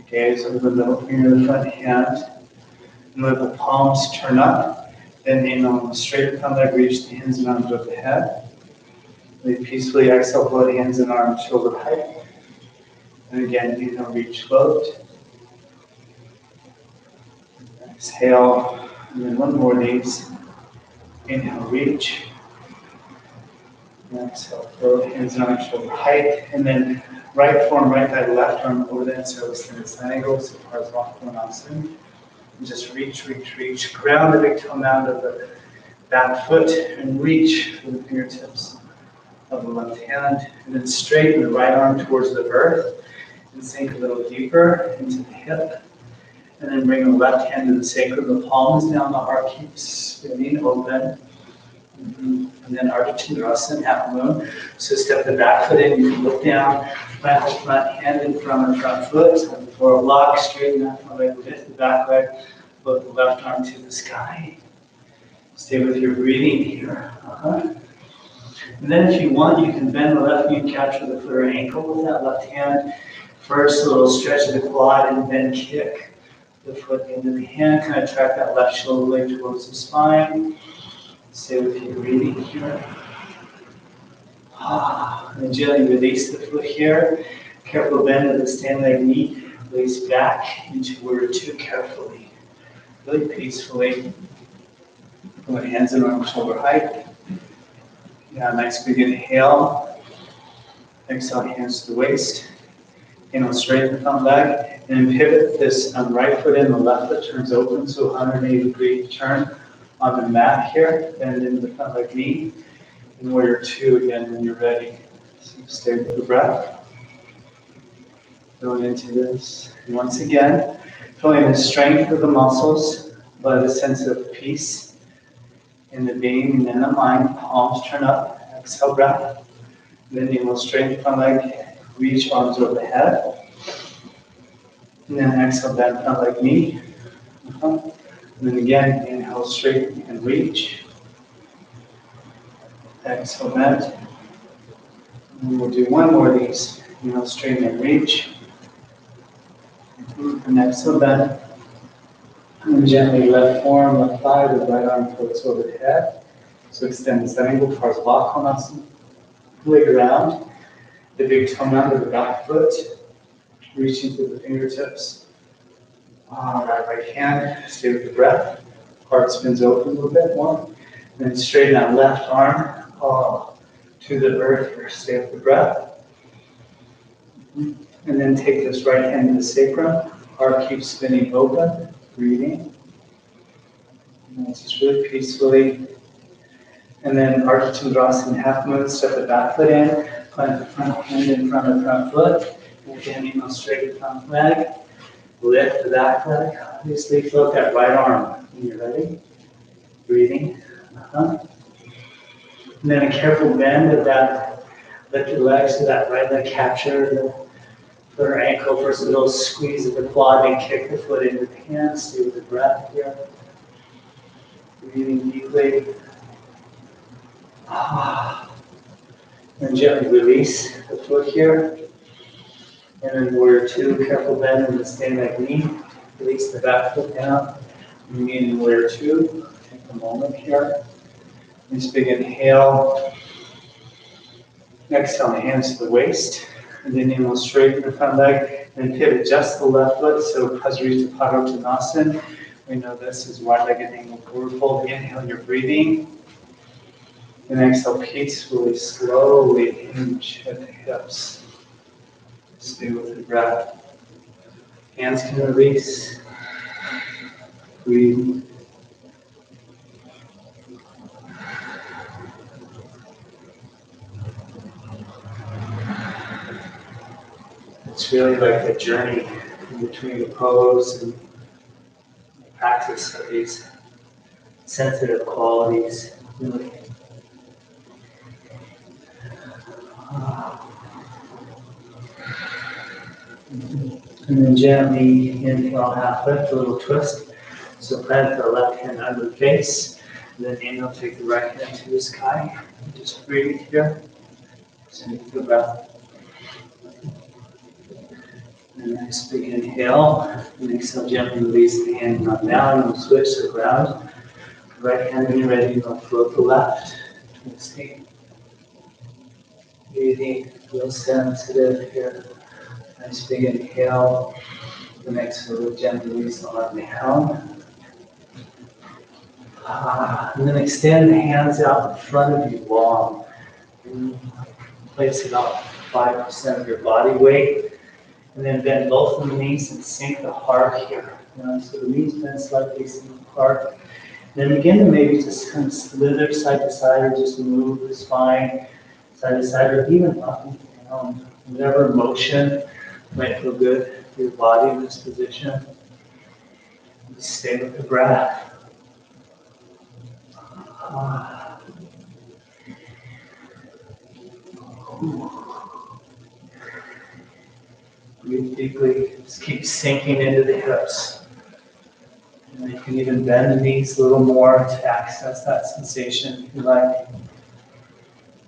Gaze over the middle finger of the front hand. And let the palms turn up. Then inhale, straight front leg, reach the hands and arms over the head. Leave peacefully, exhale, float hands and arms shoulder height. And again, inhale, reach, float. Exhale, and then one more of these. Inhale, reach. And exhale, float, hands and arms shoulder height. And then right forearm, right thigh, left arm over the inside, extended triangle, so far as Asana. And just reach, reach, reach. Ground the big toe mound of the back foot and reach for the fingertips of the left hand. And then straighten the right arm towards the earth. And sink a little deeper into the hip. And then bring the left hand to the sacrum, the palms down, the heart keeps spinning open. And then Ardha Chandrasana, half moon. So step the back foot in, you can look down, plant the front hand in front of the front foot, have the forward lock, straighten that front leg, lift the back leg, float the left arm to the sky. Stay with your breathing here. And then if you want, you can bend the left knee and capture the foot or ankle with that left hand. First, a little stretch of the quad and then kick the foot into the hand. Kind of track that left shoulder blade towards the spine. Stay with your breathing here. And then gently release the foot here. Careful bend of the stand leg knee. Release back into warrior 2 carefully. Really peacefully. Put hands and arms shoulder height. Yeah, nice big inhale. Exhale, hands to the waist. Inhale, straighten the front leg. And then pivot this right foot in, the left foot turns open. So 180 degree turn on the mat here. Bend into the front leg knee. And warrior 2 again when you're ready. So stay with the breath. Going into this. And once again, feeling the strength of the muscles, but a sense of peace in the being and in the mind. Palms turn up. Exhale, breath. Then you will straighten the front leg. Reach arms over the head. And then exhale, bend front leg knee. And then again, inhale, straighten and reach. Exhale, bend. And we'll do one more of these. Inhale, straighten and reach. And exhale, bend. And then gently left forearm, left thigh, the right arm floats over the head. So extend the angle towards Asana. Leg around. The big toe mound of the back foot, reaching through the fingertips. Right hand, stay with the breath. Heart spins open a little bit more. And then straighten that left arm to the earth here. Stay with the breath. And then take this right hand to the sacrum. Heart keeps spinning open, breathing. And just really peacefully. And then Ardha Chandrasana, half moon, step the back foot in. Plant the front hand in front of the front foot, Again, you know, straighten the front leg. Lift the back leg. Obviously, float that right arm. When you're ready. Breathing. And then a careful bend of that. Lift your legs so that right leg capture the foot or ankle. First a little squeeze of the quad, then kick the foot into the hands. Stay with the breath here. Breathing deeply. And gently release the foot here. And then warrior two, careful bend in the standing leg knee. Release the back foot down. And in warrior two, take a moment here. Nice big inhale. Exhale, hands to the waist. And then inhale, straighten the front leg. And pivot just the left foot. So Pasarita Padottanasana. We know this is wide-legged angle forward fold. Inhale, you're breathing. And exhale, peacefully, slowly hinge at the hips. Stay with the breath. Hands can release. Breathe. It's really like a journey in between the pose and the practice of these sensitive qualities. Really. And then gently inhale, half lift, a little twist. So plant the left hand under the face. And then inhale, take the right hand to the sky. And just breathe here. Take the breath. And nice big inhale. And exhale, gently release the hand not down. And switch to the ground. Right hand when you're ready, you'll float the left. Twisting. Breathing, real sensitive here. Nice big inhale. The next one, gently release the arm down. And then extend the hands out in front of you long. Place about 5% of your body weight. And then bend both of the knees and sink the heart here. So the knees bend slightly, sink the heart. Then begin to maybe just kind of slither side to side or just move the spine side to side or even up and down. Whatever motion might feel good for your body in this position. Just stay with the breath. Breathe deeply. Just keep sinking into the hips. And you can even bend the knees a little more to access that sensation if you like.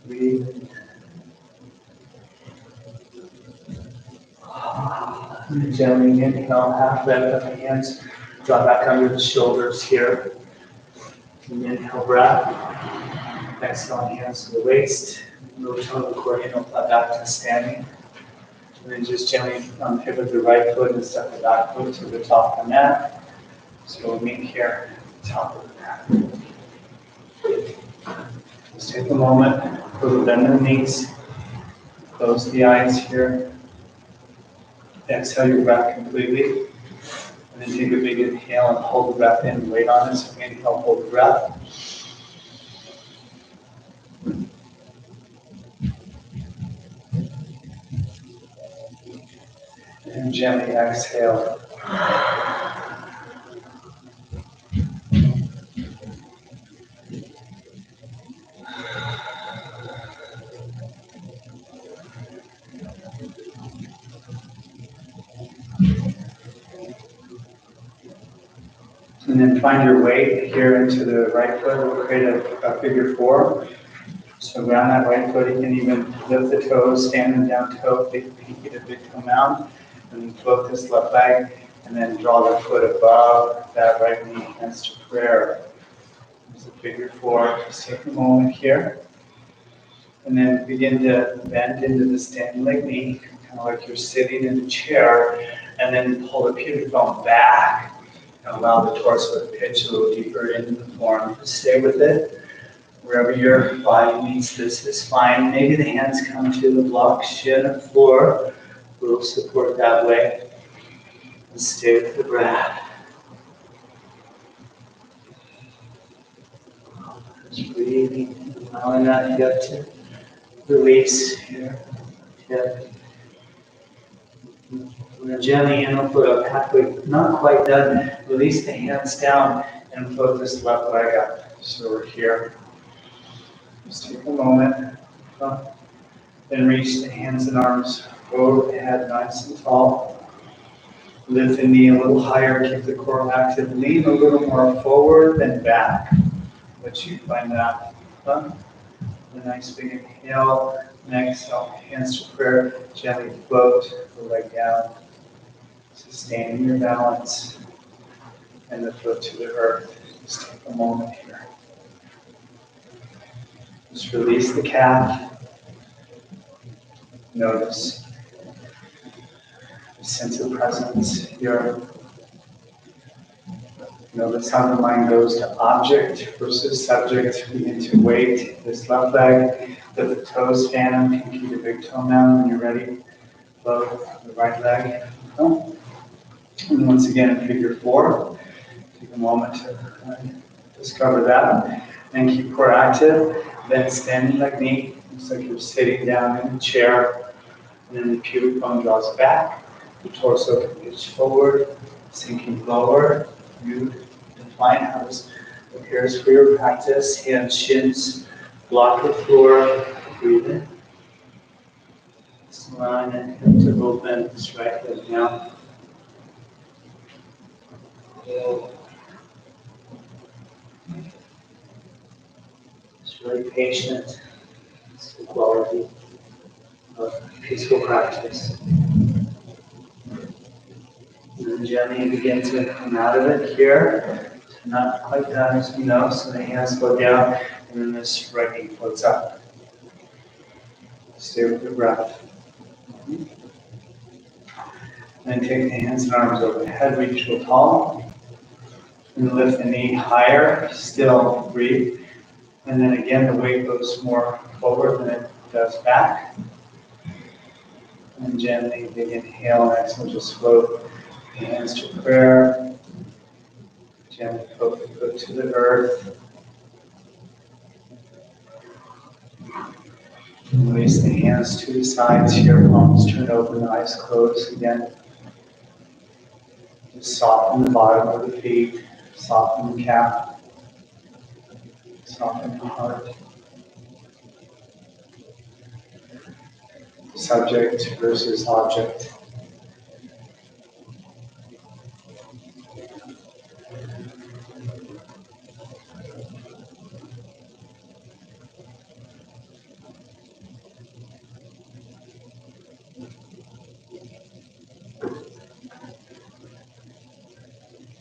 Breathe. And gently inhale, half lift up the hands. Draw back under the shoulders here. And inhale, breath. Exhale, hands to the waist. Move tone of the core, inhale, flat back to standing. And then just gently pivot the right foot and step the back foot to the top of the mat. So we'll meet here at the top of the mat. Just take a moment, little bend in the knees. Close the eyes here. Exhale your breath completely. And then take a big inhale and hold the breath in. Wait on it. So inhale, hold the breath. And gently exhale. And then find your weight here into the right foot. We'll create a figure four. So ground that right foot. You can even lift the toes, stand in down toe, big pinky to big toe mound. And then float this left leg. And then draw the foot above that right knee, hands to prayer. There's a figure four. Just take a moment here. And then begin to bend into the standing leg knee, kind of like you're sitting in a chair. And then pull the pubic bone back. And allow the torso to pitch a little deeper into the form. Just stay with it. Wherever your body meets this is fine. Maybe the hands come to the block, shin, or floor. A little support that way. And stay with the breath. Just breathing, allowing that hip to release here. Hip. And then gently in, foot up halfway, not quite done. Release the hands down and float this left leg up. So we're here. Just take a moment. Then reach the hands and arms overhead, nice and tall. Lift the knee a little higher, keep the core active. Lean a little more forward than back. Let you find that. A nice big inhale. And exhale, hands to prayer. Gently float the leg down. Sustaining your balance. And the foot to the earth. Just take a moment here. Just release the calf. Notice the sense of presence here. Notice how the mind goes to object versus subject. Begin to weight this left leg. Let the toes fan, pinky to big toe now when you're ready. Float the right leg. And once again in figure 4. Take a moment to discover that. And keep core active. Then standing like me. Looks like you're sitting down in a chair. And then the pubic bone draws back. The torso can pitch forward, sinking lower. You define how this appears for your practice. Hands, shins, block the floor. Breathe in. Line and hip to open. This right leg down. It's really patient. It's the quality of peaceful practice. And then gently begin to come out of it here. Not quite done, as you know, so the hands go down, and then this right knee floats up. Stay with the breath. Then take the hands and arms overhead, reach real tall. And lift the knee higher, still breathe. And then again, the weight goes more forward than it does back. And gently, big inhale and exhale, just float the hands to prayer. Gently float the foot to the earth. And release the hands to the sides here, palms turn open, eyes closed again. Just soften the bottom of the feet, soften the calf, soften the heart. Subject versus object.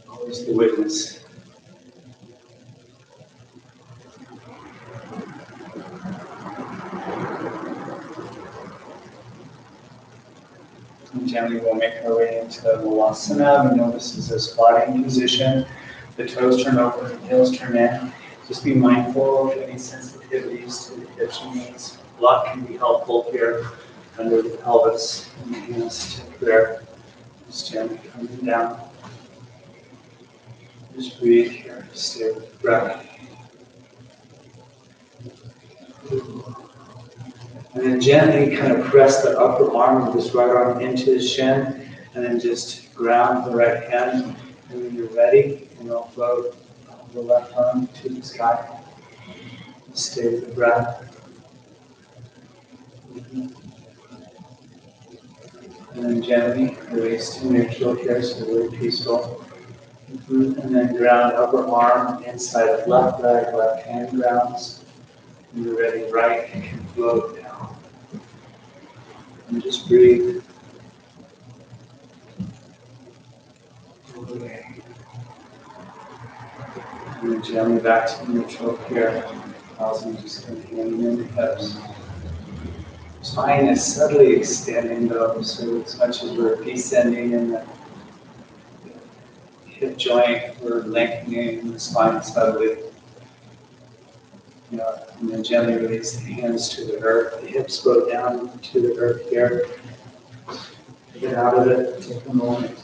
Always the witness. And gently we'll make our way into Malasana. We know this is a squatting position. The toes turn open, the heels turn in. Just be mindful of any sensitivities to the hips and knees. Block can be helpful here under the pelvis and the hands to prayer. Just gently coming down. Just breathe here. Stay with the breath. And then gently kind of press the upper arm of this right arm into the shin, and then just ground the right hand. And when you're ready, you'll float the left arm to the sky. Stay with the breath. And then gently release to neutral here, so really peaceful. And then ground upper arm inside of left leg, left hand grounds. When you're ready, right can float down. And just breathe. Away. And then gently back to neutral here. Also just kind of hanging in the hips. Spine is subtly extending though, so as much as we're descending in the hip joint, we're lengthening the spine subtly. And then gently release the hands to the earth. The hips go down to the earth here. Get out of it, take a moment.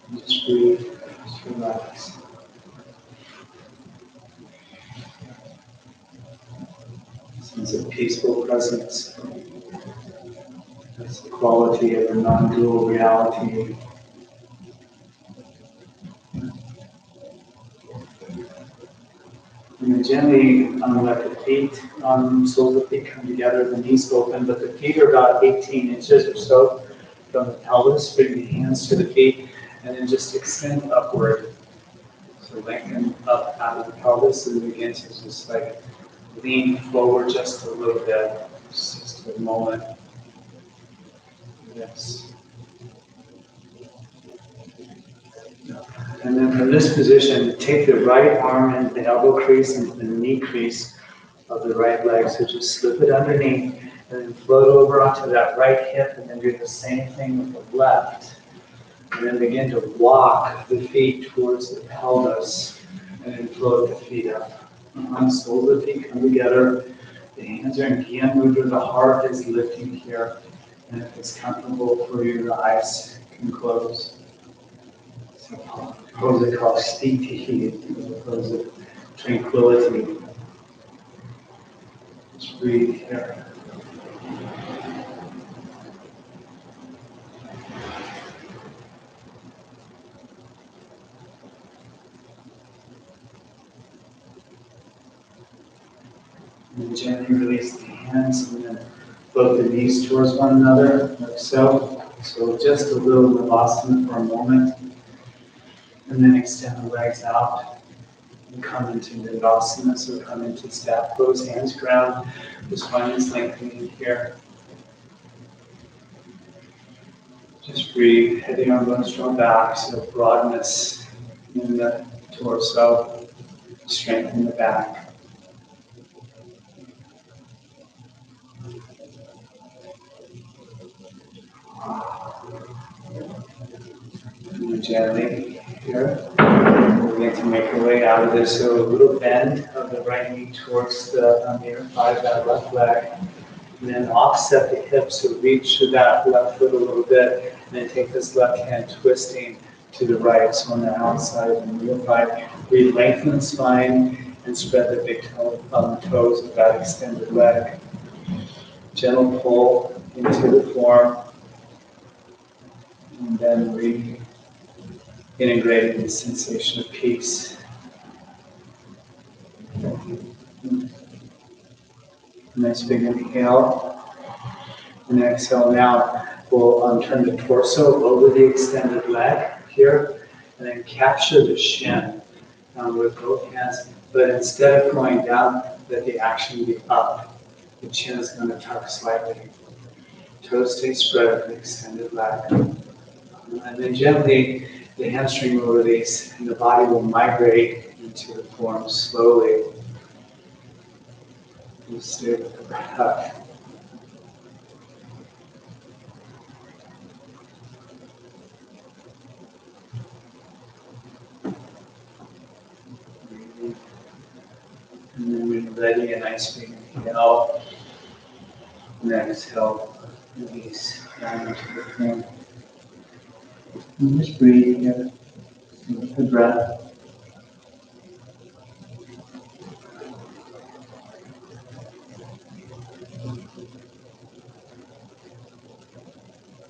And just breathe, just relax. Sense of peaceful presence. That's the quality of a non-dual reality. And then gently let the feet, soles of the feet come together, the knees open, but the feet are about 18 inches or so from the pelvis. Bring the hands to the feet, and then just extend upward. So lengthen up out of the pelvis and begin to just like lean forward just a little bit, just a moment. Yes. And then from this position, take the right arm into the elbow crease and the knee crease of the right leg. So just slip it underneath and then float over onto that right hip and then do the same thing with the left. And then begin to walk the feet towards the pelvis and then float the feet up. Soles of the feet come together. The hands are in Gyan Mudra. The heart is lifting here. And if it's comfortable for you, the eyes can close. So pose it called stitihi, pose of tranquility. Just breathe here. And gently release the hands and then float the knees towards one another, like so. So just a little Navasana for a moment. And then extend the legs out and come into Dandasana. So come into staff pose, hands ground. The spine is lengthening here. Just breathe, head the arm bones draw back, so broadness in the torso, strength in the back. And gently here, we're going to make our way out of this. So a little bend of the right knee towards the near thigh of that left leg. And then offset the hips, so reach to that left foot a little bit. And then take this left hand twisting to the right. So on the outside of the middle thigh, we lengthen the spine and spread the big toe on the toes of that extended leg. Gentle pull into the form. And then reintegrating the sensation of peace. Nice big inhale. And exhale. Now we'll turn the torso over the extended leg here. And then capture the shin with both hands. But instead of going down, let the action be up. The chin is going to tuck slightly. Toes stay spread of the extended leg. And then gently, the hamstring will release and the body will migrate into the form slowly. And stay with the breath. And then when you're ready, a nice big inhale. And exhale, release down into the form. And just breathe here with the breath.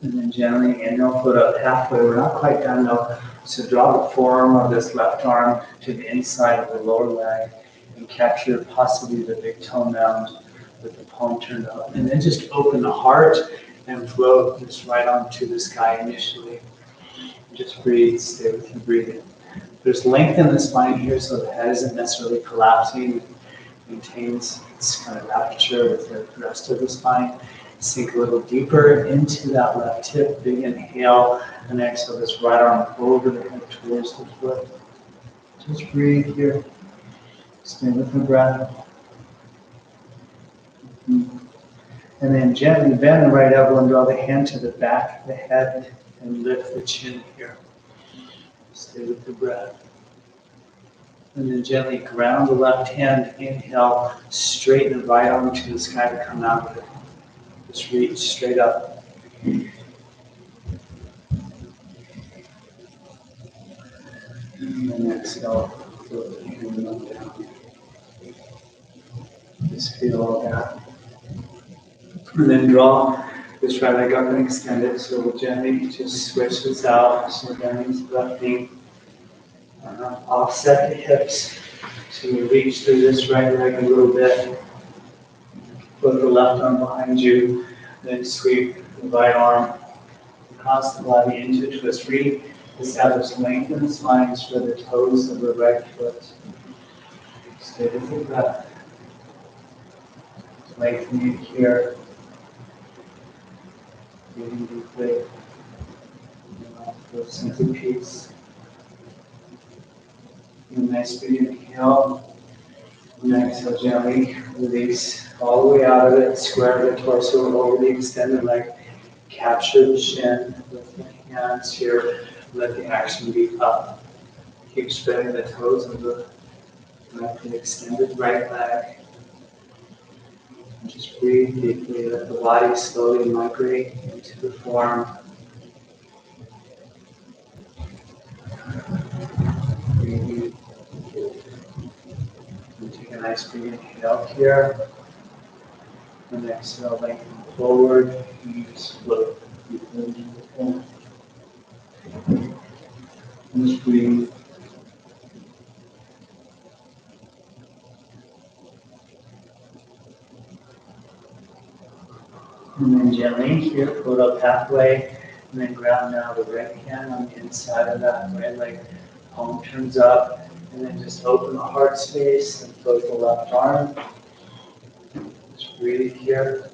And then gently inhale, foot up halfway. We're not quite done though. So draw the forearm of this left arm to the inside of the lower leg and capture possibly the big toe mound with the palm turned up. And then just open the heart and float this right onto the sky initially. Just breathe, stay with your breathing. There's length in the spine here, so the head isn't necessarily collapsing. It maintains its kind of aperture with the rest of the spine. Sink a little deeper into that left hip. Big inhale, and exhale this right arm over the head towards the foot. Just breathe here. Stay with the breath. And then gently bend the right elbow and draw the hand to the back of the head and lift the chin here. Stay with the breath. And then gently ground the left hand. Inhale, straighten the right arm to the sky to come out of it. Just reach straight up. And then exhale, float the hand up down. Just feel all that. And then draw the this right leg up and extend it. So we'll gently just switch this out. So then into left knee. Offset the hips. So you reach through this right leg a little bit. Put the left arm behind you. Then sweep the right arm across the body into a twist. Re-establish length in the spine for the toes of the right foot. Stay with the breath. Lengthen it here. Breathing deeply. Feel a sense of peace. A nice big inhale. And exhale gently. Release all the way out of it. Square the torso over the extended leg. Capture the shin with the hands here. Let the action be up. Keep spreading the toes of the left and extended right leg. And just breathe deeply. Let the body slowly migrate into the form. Breathe. And take a nice big inhale here. And exhale, lengthen forward. And just float deeply into the form. And just breathe. And then gently here, float up halfway, and then ground now the right hand on the inside of that right leg. Palm turns up, and then just open the heart space and float the left arm. Just breathe here.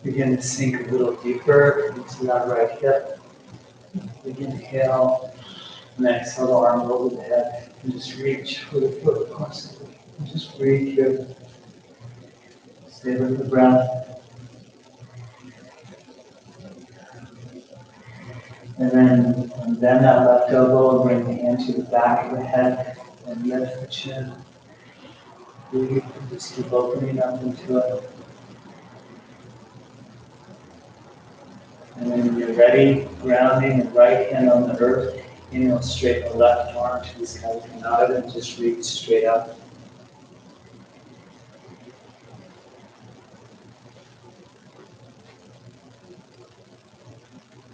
Begin to sink a little deeper into that right hip. Big inhale, and exhale the arm over the head, and just reach for the foot constantly. And just breathe here. Stay with the breath. And then bend that left elbow, bring the hand to the back of the head, and lift the chin. Breathe, just keep opening up into it. And then when you're ready, grounding the right hand on the earth, inhale straighten the left arm to the sky. Come out of it and just reach straight up.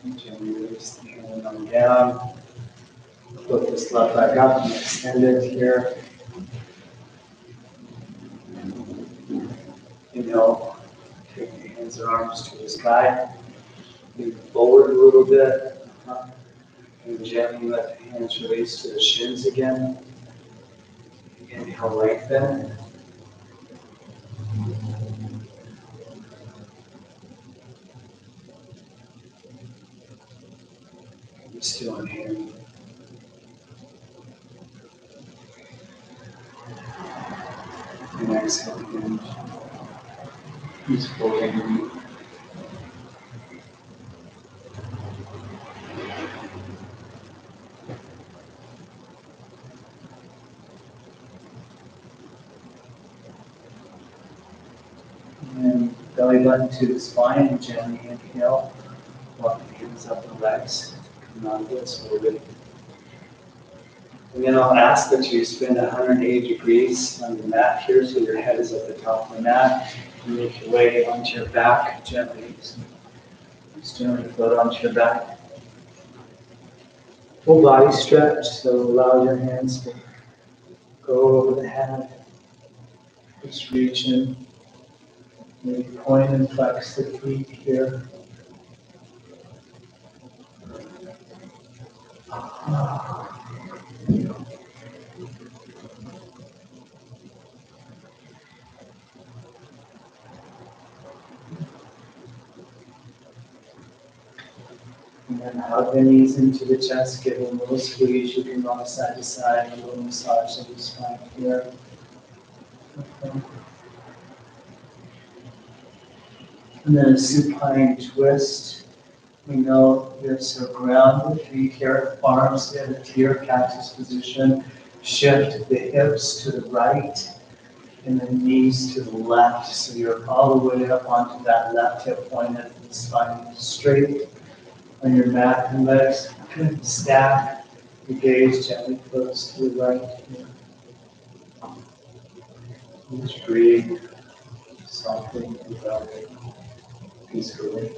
And gently release the hand on down. Flip this left leg up and extend it here. Inhale, take the hands and arms to the sky. Move forward a little bit. And gently let the hands release to the shins again. Inhale, lengthen. Be still in here. And exhale again. Peaceful and belly button to the spine, and gently inhale. Walk the hands up the legs. Come out of it slowly. And then I'll ask that you spin 180 degrees on the mat here, so your head is at the top of the mat. You make your way onto your back gently. Just gently float onto your back. Full body stretch, so allow your hands to go over the head. Just reach in. Maybe point and flex the feet here. And then hug the knees into the chest, give a little squeeze. You can rock side to side, a little massage of the spine here. Okay. And then a supine twist. We know this, so ground the feet here, arms in a tear cactus position. Shift the hips to the right and the knees to the left. So you're all the way up onto that left hip pointed, the spine straight on your mat and legs. Good. Stack. Your gaze gently floats to the right here. Just breathe softly and peacefully.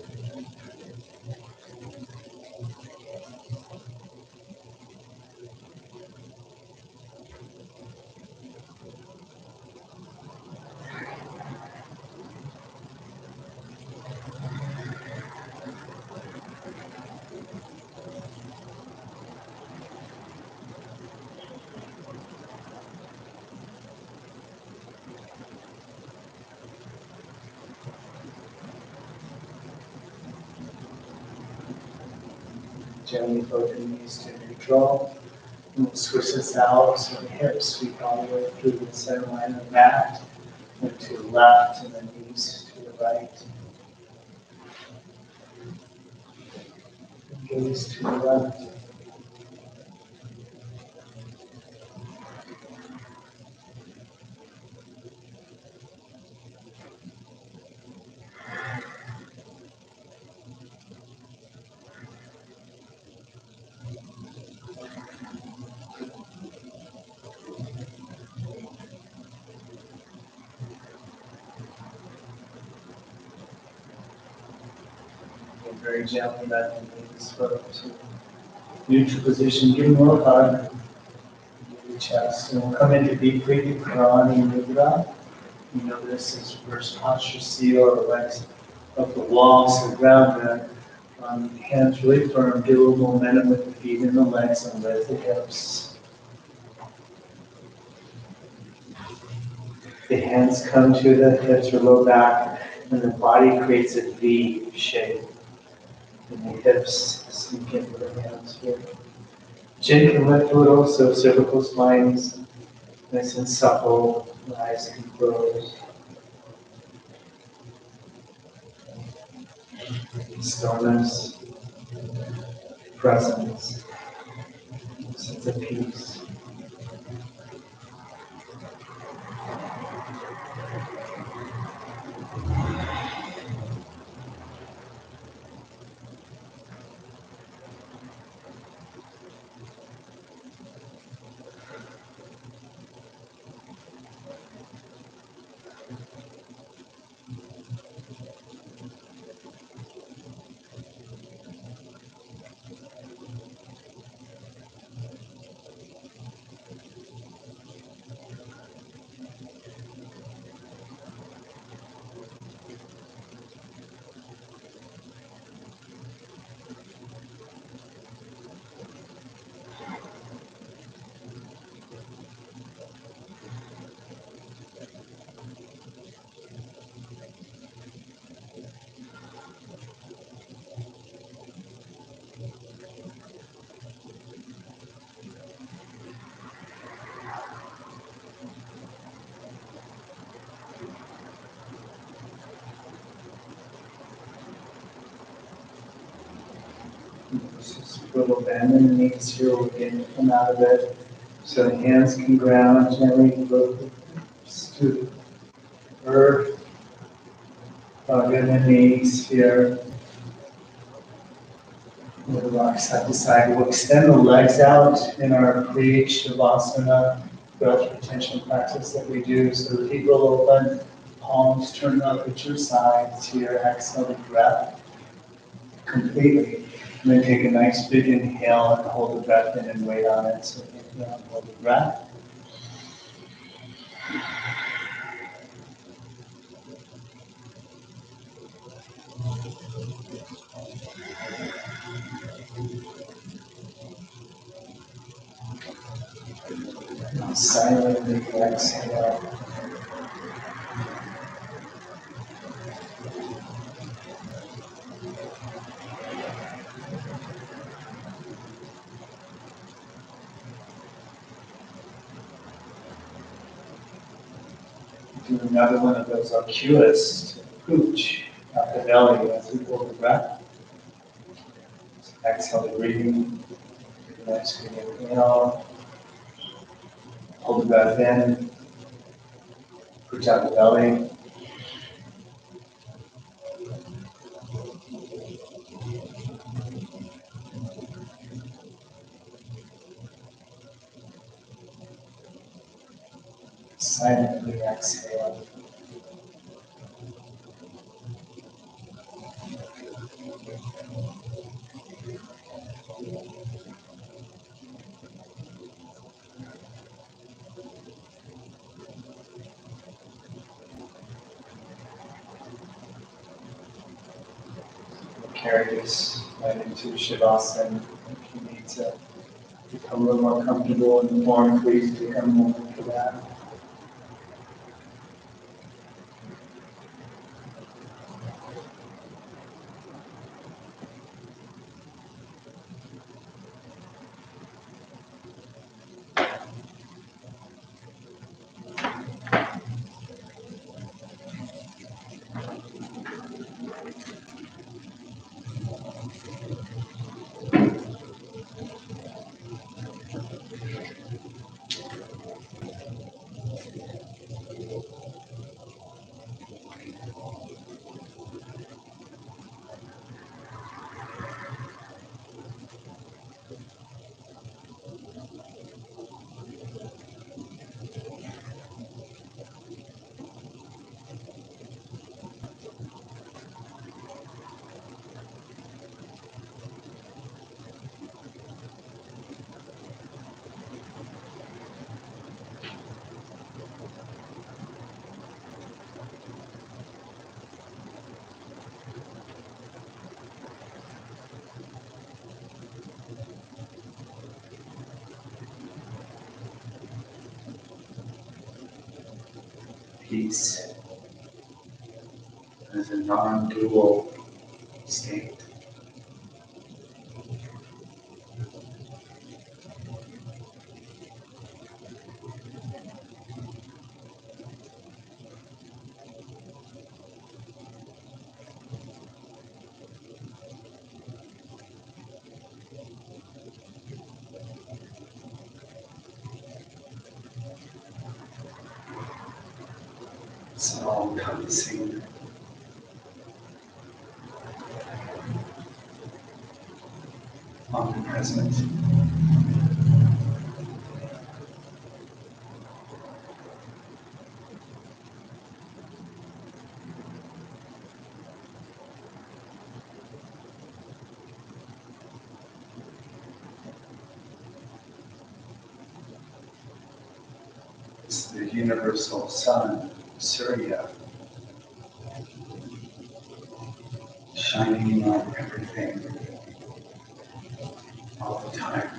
Gently float the knees to neutral. And we'll switch this out so the hips sweep all the way through the center line of the mat. And to the left and the knees to the right. And gaze to the left. And very gently let the knees float to neutral position. Give them a little hug. Give the chest. And we'll come into deep breathing, Prana Mudra. You know this is reverse posture seal, the legs up the walls, the ground there. Hands really firm, get a little momentum with the feet and the legs and raise the hips. The hands come to the hips or low back, and the body creates a V shape. And the hips sink into the hands here. Chin can lift a little, so cervical spine is nice and supple, the eyes can close. Stillness, presence, sense of peace. Just a little bend in the knees here, we'll begin to come out of it. So the hands can ground gently, look to earth, hug in the knees here. We'll rock side to side. We'll extend the legs out in our Kriya Shavasana breath retention practice that we do. So the feet will open, palms turn up at your sides here. Exhale the breath completely. And then take a nice big inhale and hold the breath in and wait on it. So inhale and hold the breath. And silently exhale. Do another one of those arcuous pooch at the belly as we hold the breath. So exhale the breathing. Take a nice big inhale. Hold the breath in. Pooch out the belly. Silently exhale. We'll carry this right into Shavasana. If you need to become a little more comfortable in the form, please take a moment for that. peace as a non-dual state. It's all encompassing, omnipresent. It's the universal sun, Surya, shining on everything all the time.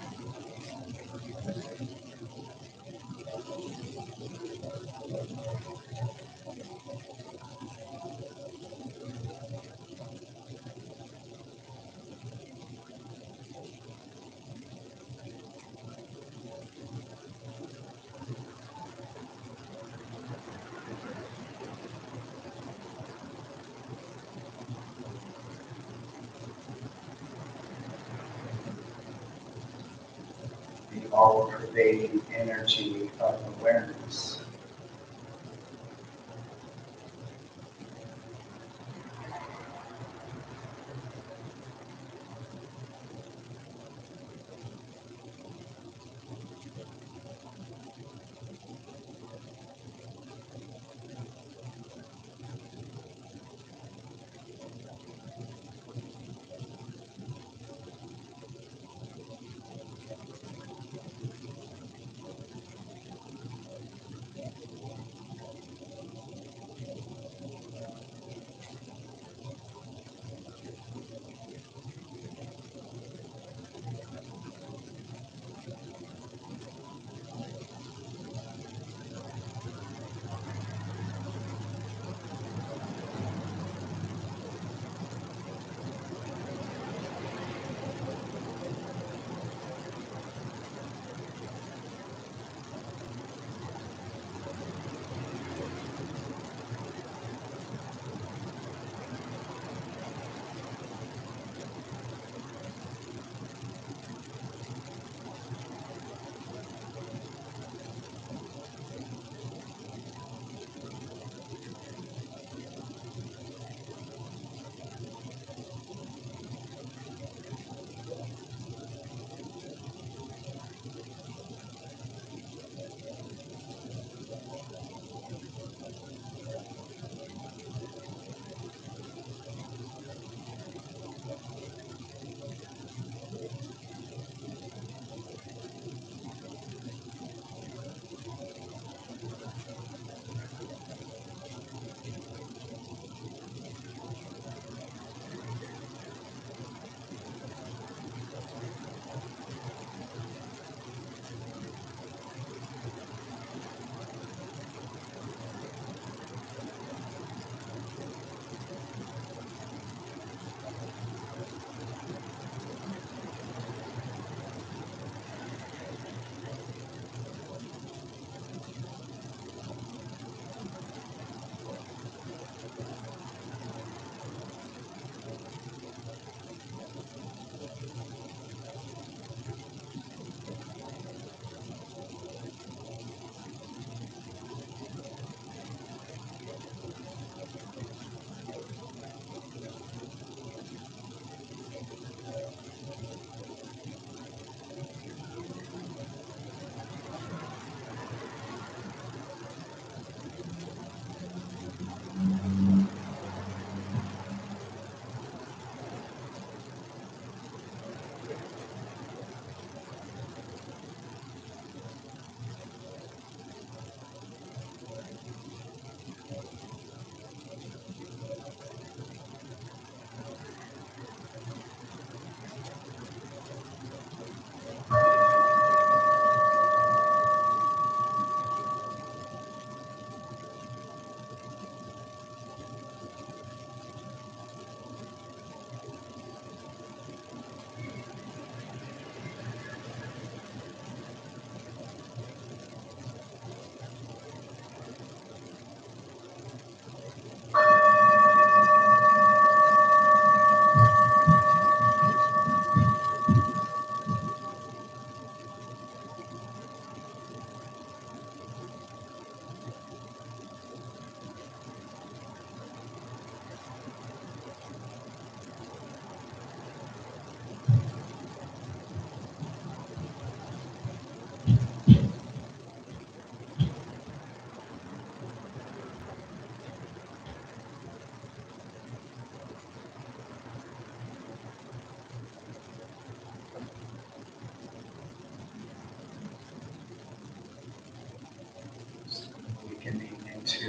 The all-pervading energy of awareness.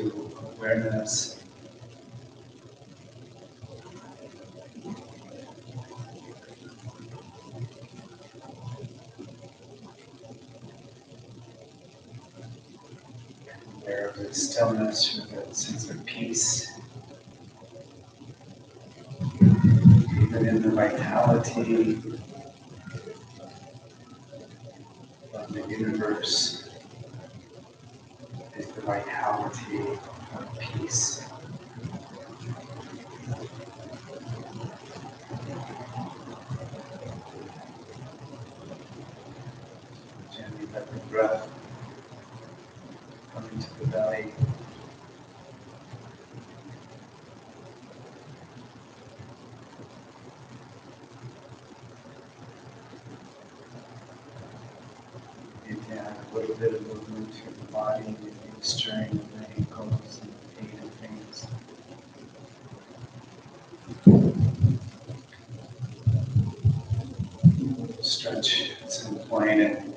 into awareness. Aware of the stillness or the sense of peace, even in the vitality of the universe is the vitality of peace. Gently let the breath come into the belly. Maybe add a little bit of movement to the body, maybe stirring of the ankles and the feet and things. Stretch at some point and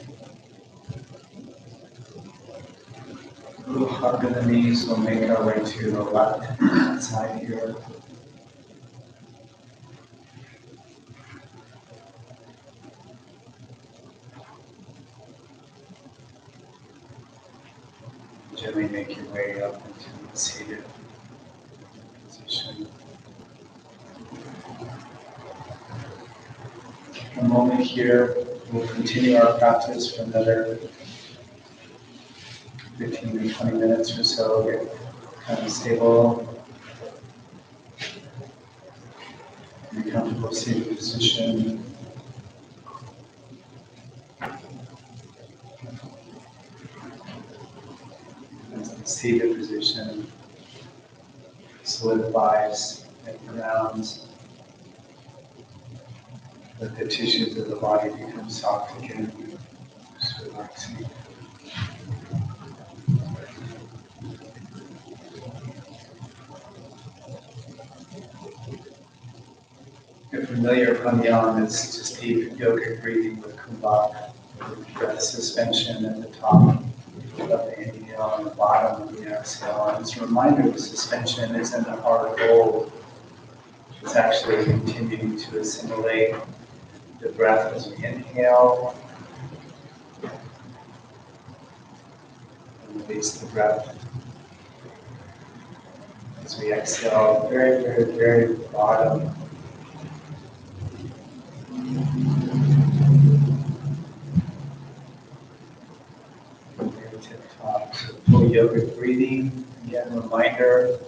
a little hug in the knees. We'll make our way to the left side here. Gently make your way up into the seated position. A moment here. We'll continue our practice for another 15 to 20 minutes or so. Get kind of stable in a comfortable seated position. As the seated position solidifies and grounds, that the tissues of the body become soft again, just relaxing. If familiar, pranayama is just deep yogic breathing with kumbhaka, with breath suspension at the top of the inhale and the bottom of the exhale. And it's a reminder the suspension isn't a hard goal. It's actually continuing to assimilate the breath as we inhale and release the breath as we exhale. Very, very, very bottom. Very tip top. So full yogic breathing. Again, reminder,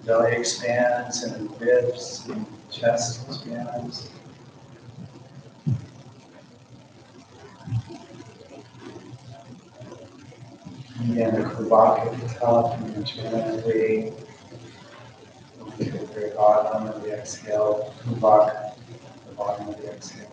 belly expands and ribs and chest expands. Again, the kumbhaka at the top and then gently to the very bottom of the exhale, kumbhaka at the bottom of the exhale.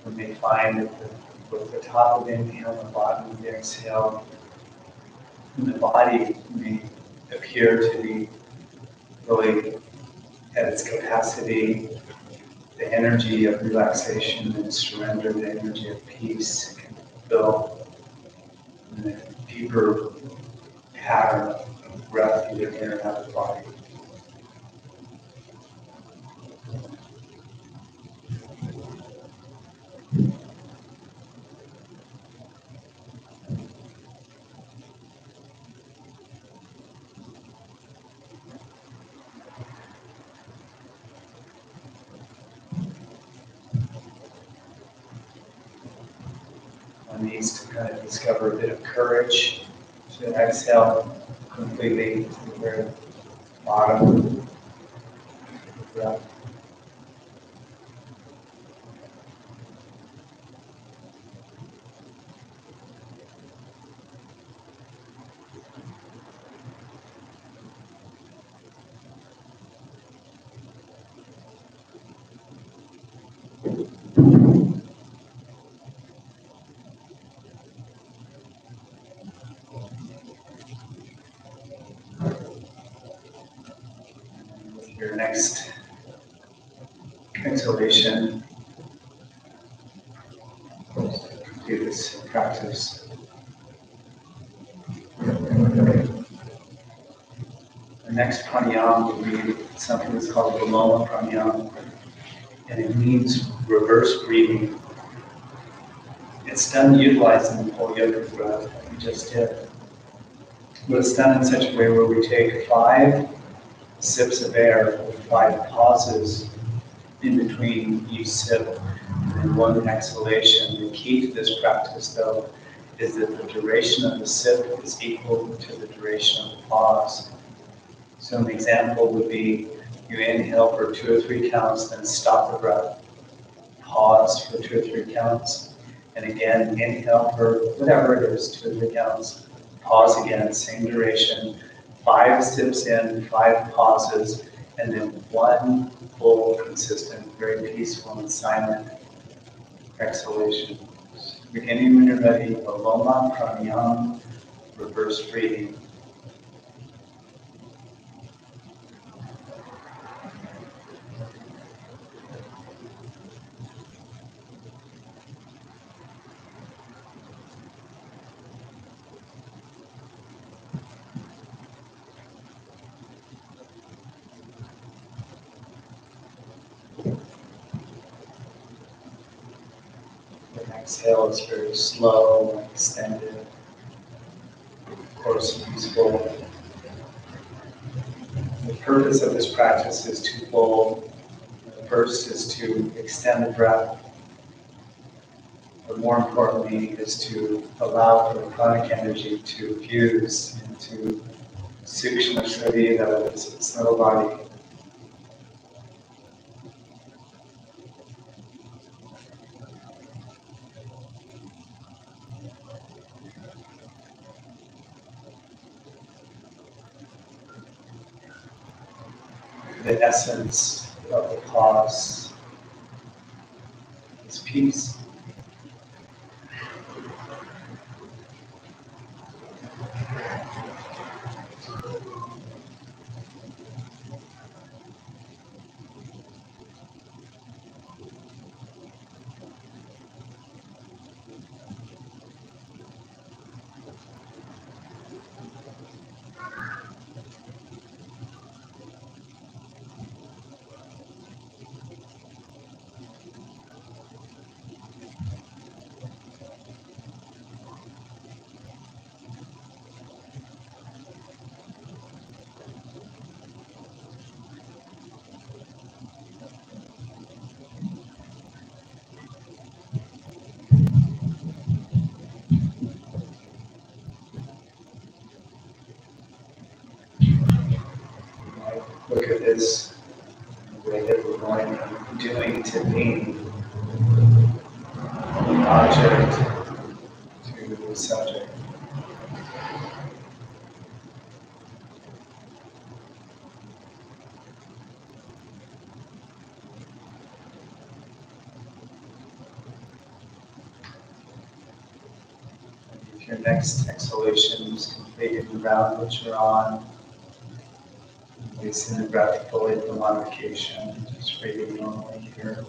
You may find that both the top of the inhale and the bottom of the exhale, the body may appear to be really at its capacity. The energy of relaxation and surrender, the energy of peace can fill in a deeper pattern of breath either in or out of the body. One needs to kind of discover a bit of courage to exhale completely to the very bottom of the breath. With your next exhalation, do this practice. The next pranayama will be something that's called Viloma pranayama, and it means reverse breathing. It's done utilizing the whole yoga breath that we just did. But it's done in such a way where we take 5 sips of air with 5 pauses in between each sip and 1 exhalation. The key to this practice, though, is that the duration of the sip is equal to the duration of the pause. So an example would be you inhale for 2 or 3 counts, then stop the breath, pause for 2 or 3 counts, and again inhale for whatever it is, 2 or 3 counts, pause again, same duration, 5 sips in, 5 pauses, and then 1 full, consistent, very peaceful and silent exhalation. Beginning when you're ready, Viloma pranayama, reverse breathing. The exhale is very slow and extended, of course, peaceful. The purpose of this practice is twofold. The first is to extend the breath, but more importantly is to allow for the pranic energy to fuse into Sukshma Sharira, this subtle body. The essence of the pause is peace. Look at this, the way that we're going from doing to being, the object to the subject. If your next exhalation is completed in the round that you're on, releasing the breath fully for modification, just breathing normally here.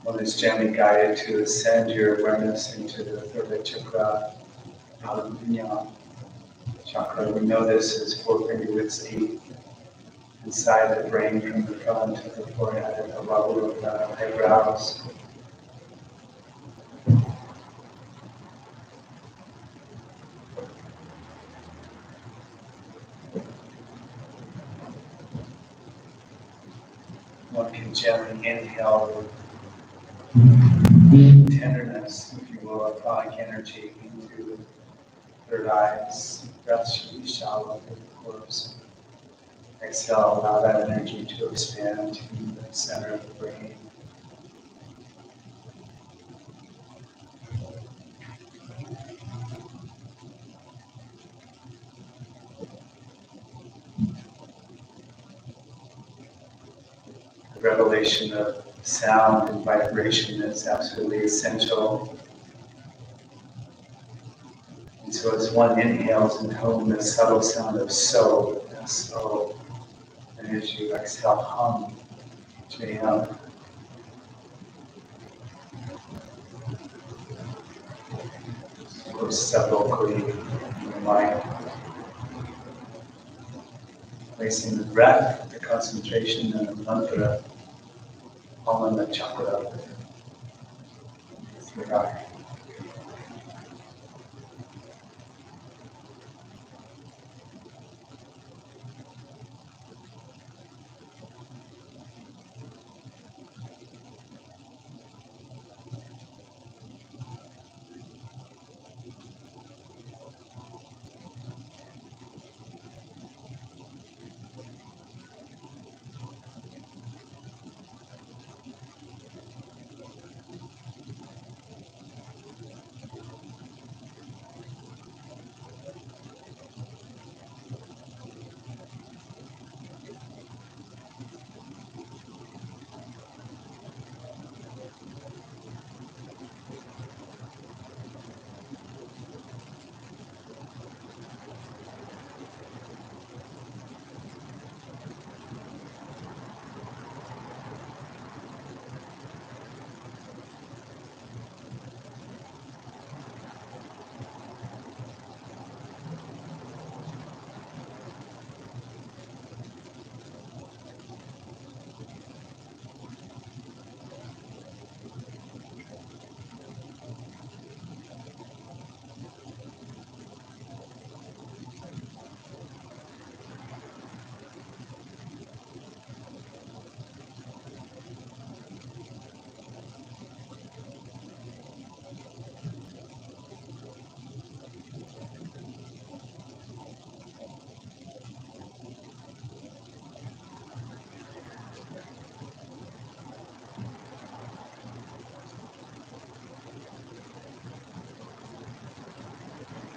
One is gently guided to ascend your awareness into the third chakra, Illuminated chakra. We know this is 4 finger widths deep inside the brain from the front to the forehead at the level of the eyebrows. One can gently inhale with tenderness, if you will, of pranic energy into the third eye. Breath should be shallow, of course. Exhale, allow that energy to expand to the center of the brain. revelation of sound and vibration is absolutely essential. And so as one inhales and hum the subtle sound of so, so, and as you exhale, hum, jam, goes sepulchrally in the mind, placing the breath, the concentration, and the mantra all in the chakra. Right.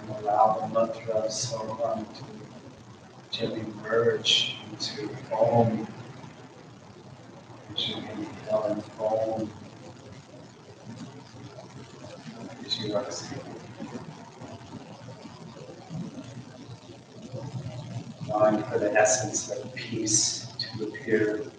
And allow the mantra of Soham to gently merge into Om as you inhale and Om as you exhale. Allowing for the essence of peace to appear.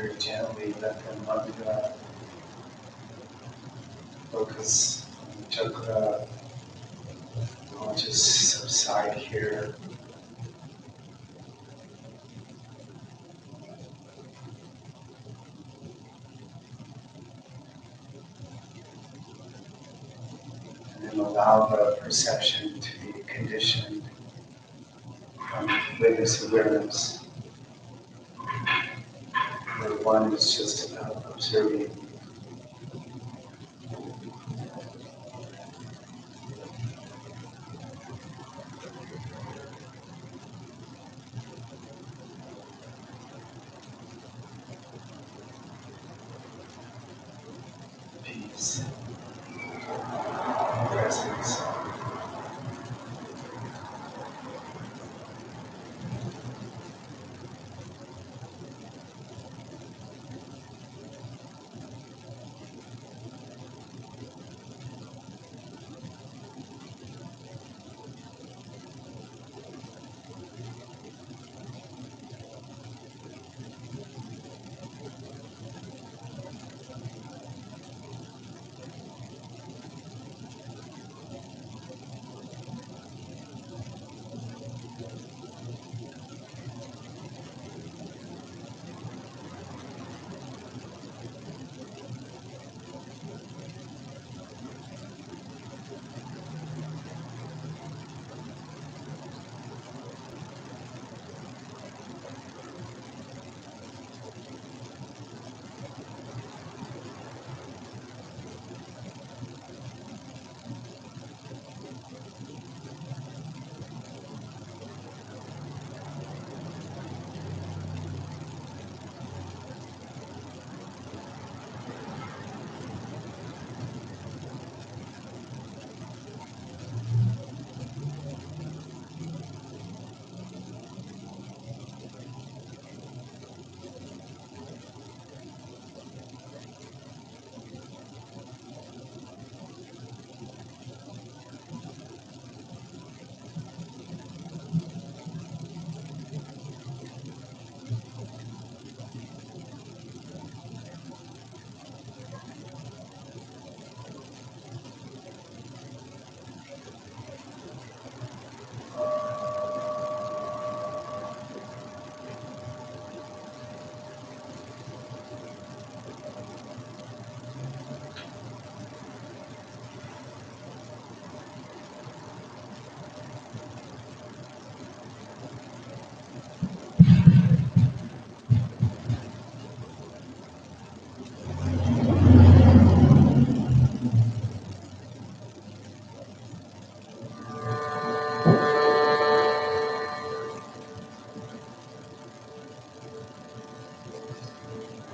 very gently let the mudra focus on the chakra. I'll just subside here. And then allow the perception to be conditioned from witness awareness, where one is just about observing. Peace, presence.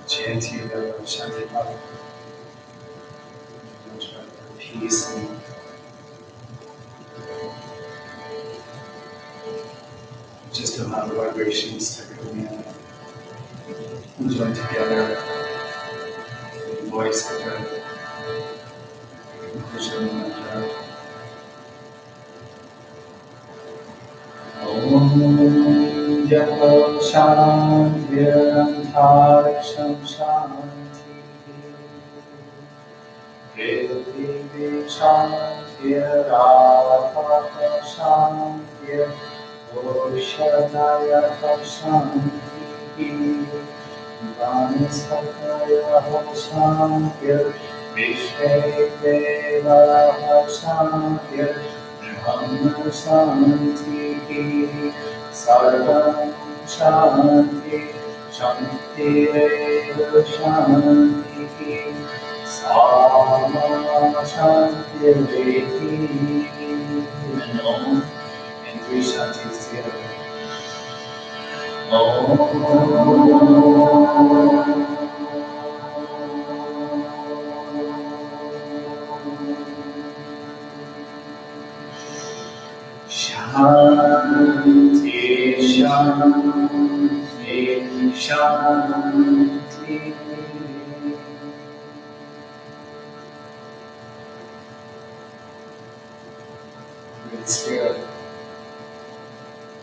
Chanting the Shanti Bhava, peace and just allow the vibrations to come in and join together. The voice of the conclusion of the mantra. Om Japa Shanti Antariksham Shanti Prithvi Shanti Rapaka Shanti Oshadaya Shanti Vanspataya Shanti Vishve Deva Shanti Brahma Shanti Sarvam Shanti Shanti Reva Shanti Sama Shanti Reti and Om and three Shantis together. Shanti, Shanti, Shanti. Great Spirit,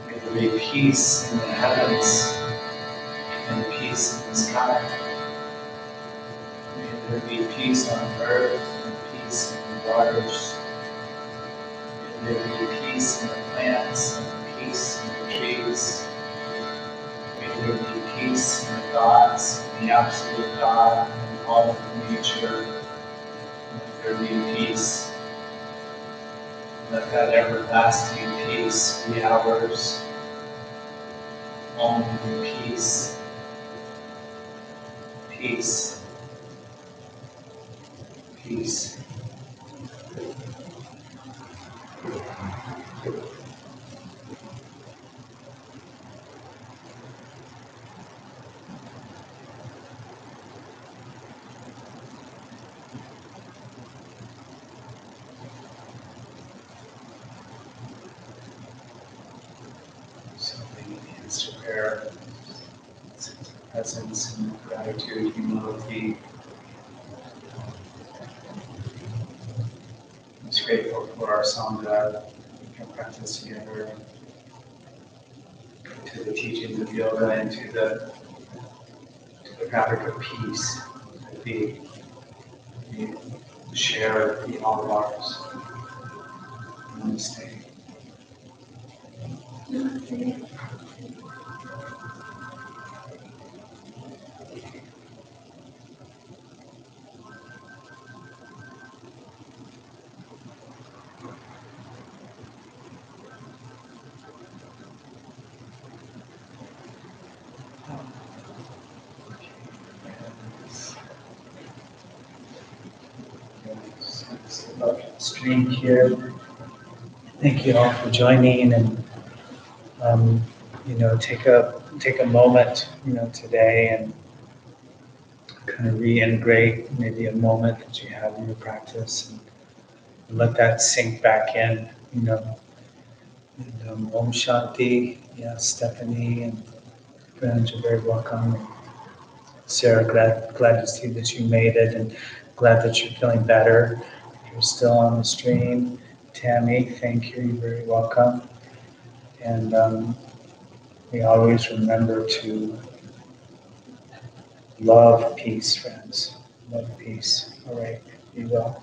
may there be peace in the heavens and peace in the sky. May there be peace on earth and peace in the waters. May there be peace in the plants and peace in the trees. May there be peace in the gods, in the absolute God, in all of nature. May there be peace. Let that everlasting peace be ours. Only peace. Peace. Peace. So many answer prayer, sense of presence and gratitude, humility. I'm just grateful for our Sangha. We can practice together, to the teachings of yoga and to the fabric of peace that we share, be all of ours. Namaste. Stream here. Thank you all for joining, and take a moment, today, and kind of reintegrate maybe a moment that you have in your practice, and let that sink back in. And, Om Shanti. Yeah, Stephanie and friends, you're very welcome. Sarah, glad to see that you made it, and glad that you're feeling better. You're still on the stream. Tammy, thank you. You're very welcome. And we always remember to love peace, friends. Love peace. All right, be well.